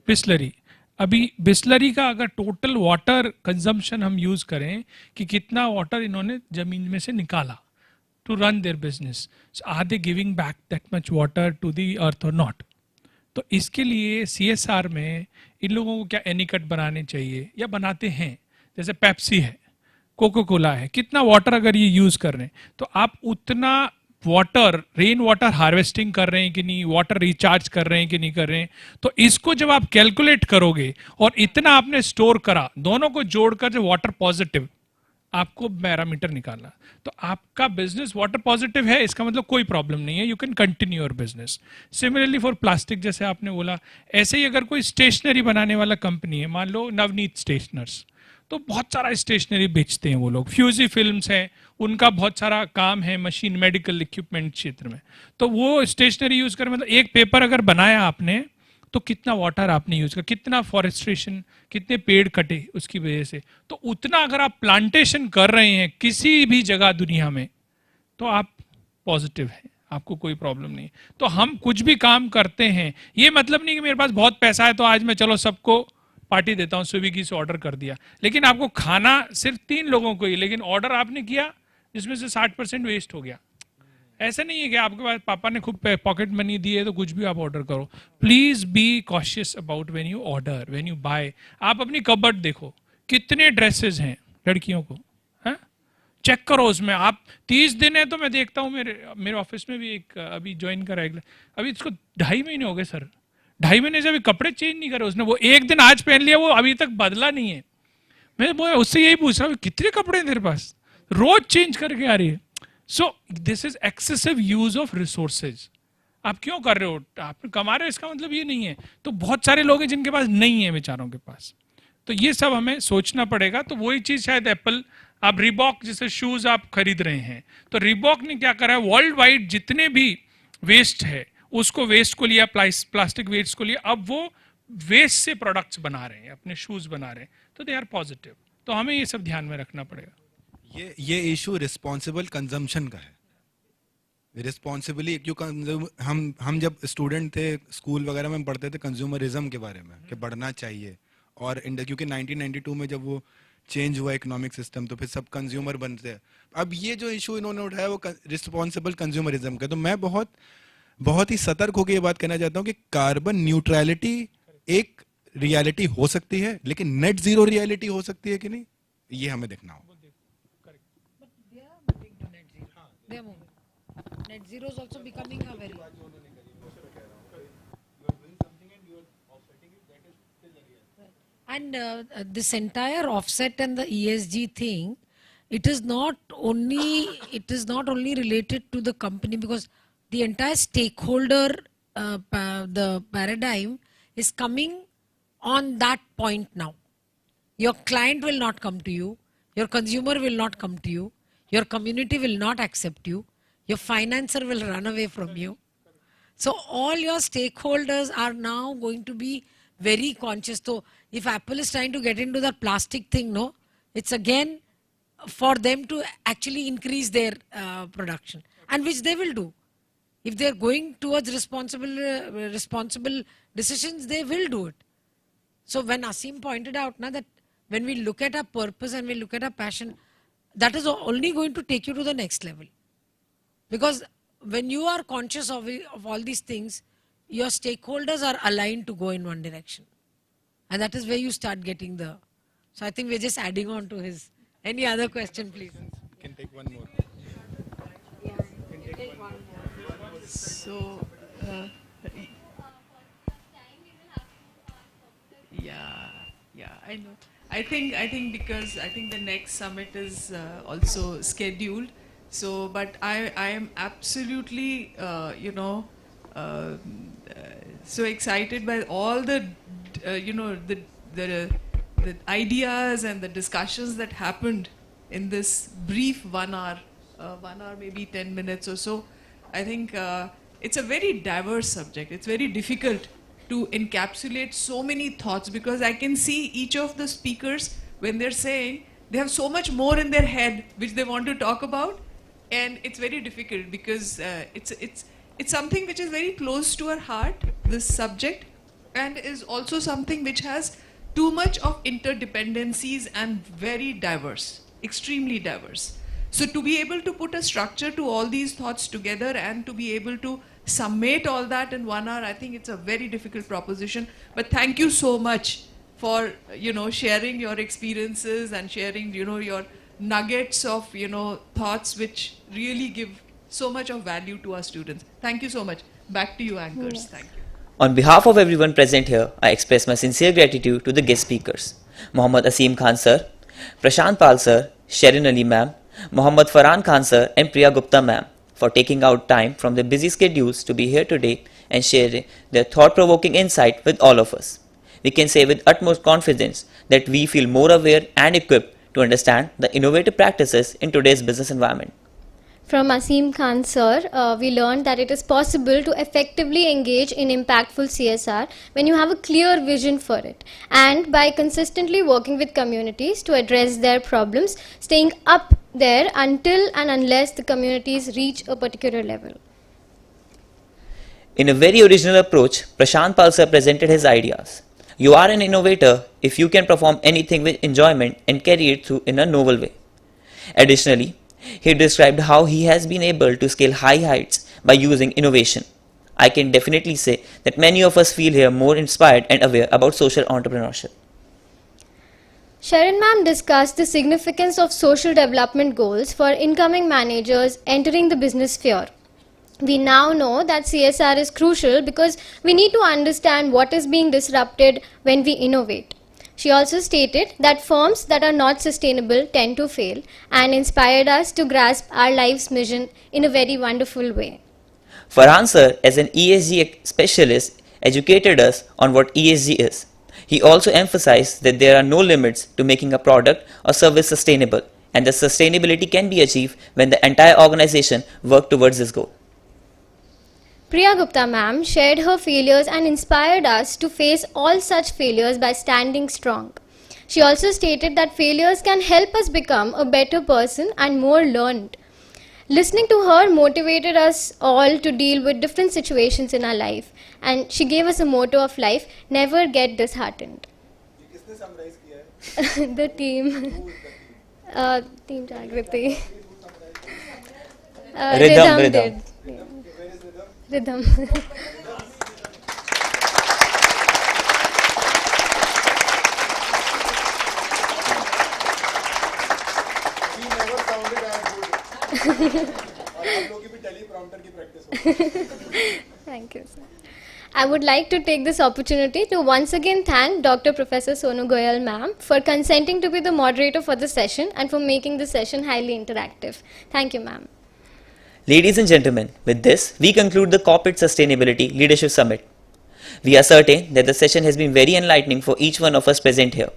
बिस्लरी. अभी बिस्लरी का अगर टोटल वाटर कंजम्पशन हम यूज़ करें कि कितना वाटर इन्होंने ज़मीन में से निकाला to run their business, are they giving back that much water to the earth और नॉट? तो इसके लिए CSR में इन लोगों को क्या एनीकट बनाने चाहिए या बनाते हैं, जैसे पेप्सी है, कोको कोला है, कितना वाटर अगर ये यूज़ कर रहे हैं तो आप उतना वाटर, रेन वाटर हार्वेस्टिंग कर रहे हैं कि नहीं, वाटर रिचार्ज कर रहे हैं कि नहीं कर रहे हैं. तो इसको जब आप कैलकुलेट करोगे और इतना आपने स्टोर करा, दोनों को जोड़कर जो वाटर पॉजिटिव आपको पैरामीटर निकालना, तो आपका बिजनेस वाटर पॉजिटिव है, इसका मतलब कोई प्रॉब्लम नहीं है, you can continue your business. Similarly for plastic, जैसे आपने बोला, ऐसे ही अगर कोई स्टेशनरी बनाने वाला कंपनी है, मान लो नवनीत स्टेशनर्स, तो बहुत सारा स्टेशनरी बेचते हैं वो लोग. फ्यूजी फिल्म्स हैं, उनका बहुत सारा काम है मशीन मेडिकल इक्विपमेंट क्षेत्र में, तो वो स्टेशनरी यूज़ कर, मतलब एक पेपर अगर बनाया आपने तो कितना वाटर आपने यूज़ किया, कितना फॉरेस्ट्रेशन, कितने पेड़ कटे उसकी वजह से, तो उतना अगर आप प्लांटेशन कर रहे हैं किसी भी जगह दुनिया में तो आप पॉजिटिव हैं, आपको कोई प्रॉब्लम नहीं. तो हम कुछ भी काम करते हैं, ये मतलब नहीं कि मेरे पास बहुत पैसा है तो आज मैं चलो सबको पार्टी देता हूँ, स्विगी से ऑर्डर कर दिया, लेकिन आपको खाना सिर्फ 3 लोगों को ही, लेकिन ऑर्डर आपने किया जिसमें से 60% वेस्ट हो गया. ऐसा नहीं है कि आपके पास पापा ने खूब पॉकेट मनी दी है तो कुछ भी आप ऑर्डर करो. Please be cautious about when you order, when you buy. आप अपनी कबर्ड देखो, कितने ड्रेसेस हैं लड़कियों को, हैं, चेक करो उसमें. आप 30 दिन है तो मैं देखता हूँ, मेरे ऑफिस में भी एक अभी ज्वाइन करा है, अभी इसको 2.5 महीने हो गए सर, 2.5 महीने से अभी कपड़े चेंज नहीं करे उसने, वो एक दिन आज पहन लिया, वो अभी तक बदला नहीं है। मैं उससे यही पूछ रहा हूँ कितने कपड़े हैं तेरे पास, रोज चेंज करके आ रही है। So this is excessive use of resources. आप क्यों कर रहे हो, आप कमा रहे हो, इसका मतलब ये नहीं है। तो बहुत सारे लोग हैं जिनके पास नहीं है बेचारों के पास। तो ये सब हमें सोचना पड़ेगा। तो वही चीज शायद एप्पल, आप रिबॉक जैसे शूज आप खरीद रहे हैं, तो रिबॉक ने क्या करा है, वर्ल्ड वाइड जितने भी वेस्ट है उसको, वेस्ट को लिया, प्लास्टिक वेस्ट को लिया, अब वो वेस्ट से प्रोडक्ट्स बना रहे हैं, अपने शूज बना रहे हैं। तो दे आर पॉजिटिव। तो हमें ये सब ध्यान में रखना पड़ेगा। ये इशू रिस्पॉन्सिबल कंजम्पशन का है। रिस्पॉन्सिबली क्यों, हम जब स्टूडेंट थे स्कूल वगैरह में पढ़ते थे कंज्यूमरिज्म के बारे में कि बढ़ना चाहिए, और क्योंकि 1992 में जब वो चेंज हुआ इकोनॉमिक सिस्टम तो फिर सब कंज्यूमर बनते हैं। अब ये जो इशू इन्होंने उठाया वो रिस्पॉन्सिबल कंज्यूमरिज्म का, तो मैं बहुत ही सतर्क होकर ये बात कहना चाहता हूँ कि कार्बन न्यूट्रलिटी एक रियलिटी हो सकती है, लेकिन नेट जीरो रियलिटी हो सकती है कि नहीं, ये हमें देखना होगा। Net zero is also becoming a very... And this entire offset and the ESG thing, it is not only related to the company, because the entire stakeholder the paradigm is coming on that point now. Your client will not come to you, your consumer will not come to you, your community will not accept you, your financer will run away from you. So all your stakeholders are now going to be very conscious. So if Apple is trying to get into the plastic thing, no, it's again for them to actually increase their production, and which they will do. If they're going towards responsible decisions, they will do it. So when Asim pointed out now that when we look at our purpose and we look at our passion, that is only going to take you to the next level. Because when you are conscious of all these things, your stakeholders are aligned to go in one direction. And that is where you start getting the... So I think we're just adding on to his... Any other question, please? We can take one more. So, yeah, I know. I think because I think the next summit is also scheduled. So, but I am absolutely, so excited by all the, the ideas and the discussions that happened in this brief 1 hour, maybe 10 minutes or so. I think it's a very diverse subject. It's very difficult to encapsulate so many thoughts, because I can see each of the speakers, when they're saying, they have so much more in their head which they want to talk about. And it's very difficult because it's something which is very close to our heart, this subject, and is also something which has too much of interdependencies and very diverse, extremely diverse. So to be able to put a structure to all these thoughts together and to be able to summate all that in 1 hour, I think it's a very difficult proposition. But thank you so much for, sharing your experiences and sharing, your nuggets of, thoughts which really give so much of value to our students. Thank you so much. Back to you, anchors. Yes. Thank you. On behalf of everyone present here, I express my sincere gratitude to the guest speakers, Mohammad Asim Khan sir, Prashant Pal sir, Sherin Ali ma'am, Mohammad Farhan Khan sir and Priya Gupta ma'am for taking out time from their busy schedules to be here today and sharing their thought-provoking insight with all of us. We can say with utmost confidence that we feel more aware and equipped to understand the innovative practices in today's business environment. From Asim Khan sir, we learned that it is possible to effectively engage in impactful CSR when you have a clear vision for it, and by consistently working with communities to address their problems, staying up there until and unless the communities reach a particular level. In a very original approach, Prashant Pal sir presented his ideas. You are an innovator if you can perform anything with enjoyment and carry it through in a novel way. Additionally, he described how he has been able to scale high heights by using innovation. I can definitely say that many of us feel here more inspired and aware about social entrepreneurship. Sharon ma'am discussed the significance of social development goals for incoming managers entering the business sphere. We now know that CSR is crucial because we need to understand what is being disrupted when we innovate. She also stated that firms that are not sustainable tend to fail and inspired us to grasp our life's mission in a very wonderful way. Farhan sir, as an ESG specialist, educated us on what ESG is. He also emphasized that there are no limits to making a product or service sustainable, and that sustainability can be achieved when the entire organization works towards this goal. Priya Gupta ma'am shared her failures and inspired us to face all such failures by standing strong. She also stated that failures can help us become a better person and more learned. Listening to her motivated us all to deal with different situations in our life, and she gave us a motto of life: never get disheartened. The team. Team Jagriti. Rhythm did. Rhythm. Thank you, sir. I would like to take this opportunity to once again thank Dr. Professor Sonu Goyal ma'am for consenting to be the moderator for the session and for making the session highly interactive. Thank you, ma'am. Ladies and gentlemen, with this, we conclude the Corporate Sustainability Leadership Summit. We are certain that the session has been very enlightening for each one of us present here.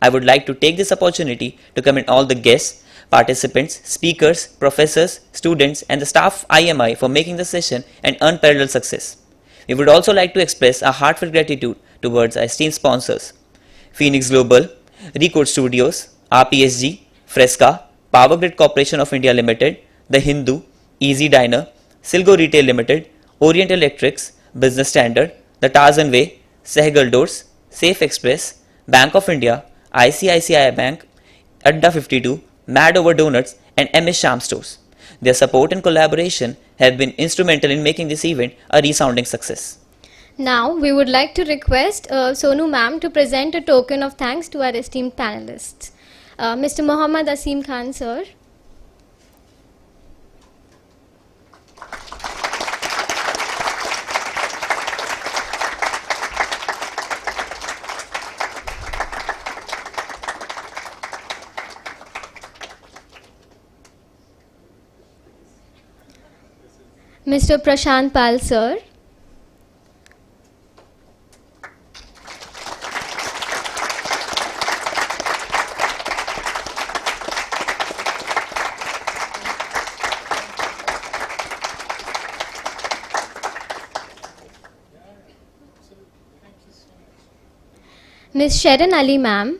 I would like to take this opportunity to commend all the guests, participants, speakers, professors, students, and the staff of IMI for making the session an unparalleled success. We would also like to express our heartfelt gratitude towards our esteemed sponsors: Phoenix Global, Recode Studios, RPSG, Fresca, Power Grid Corporation of India Limited, The Hindu, Easy Diner, Silgo Retail Limited, Orient Electrics, Business Standard, The Tarzan Way, Sehgal Doors, Safe Express, Bank of India, ICICI Bank, Adda 52, Mad Over Donuts, and MS Sham Stores. Their support and collaboration have been instrumental in making this event a resounding success. Now, we would like to request Sonu ma'am to present a token of thanks to our esteemed panelists. Mr. Mohammad Asim Khan, sir. Mr. Prashant Pal, sir. Ms. Sharon Ali, ma'am.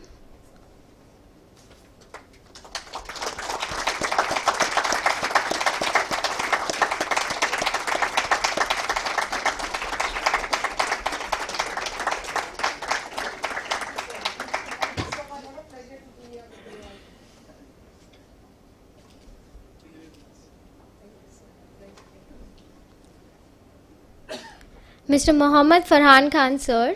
Mr. Mohammad Farhan Khan, sir.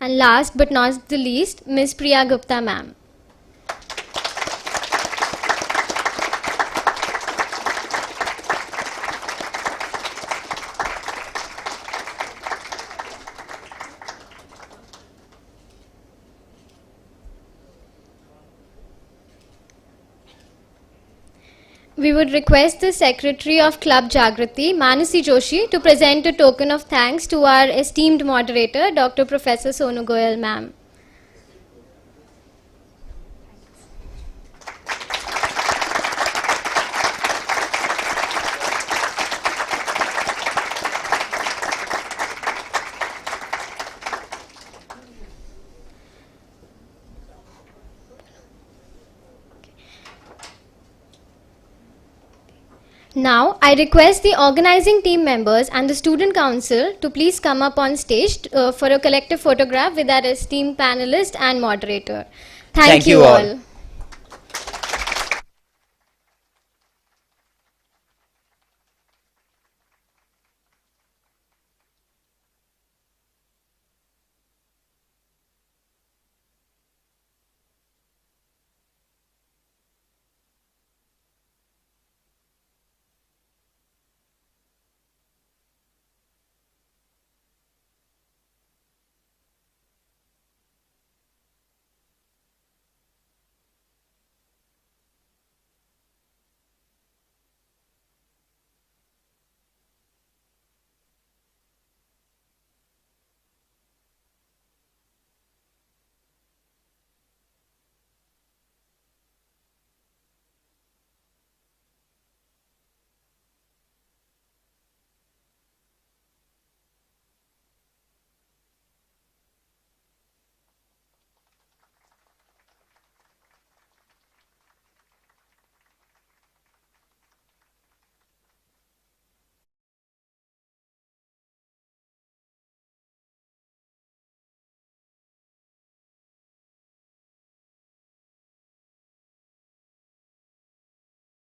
And last but not the least, Ms. Priya Gupta, ma'am. We would request the Secretary of Club Jagriti, Manasi Joshi, to present a token of thanks to our esteemed moderator, Dr. Professor Sonu Goyal, ma'am. Now, I request the organizing team members and the student council to please come up on stage for a collective photograph with our esteemed panelist and moderator. Thank you all.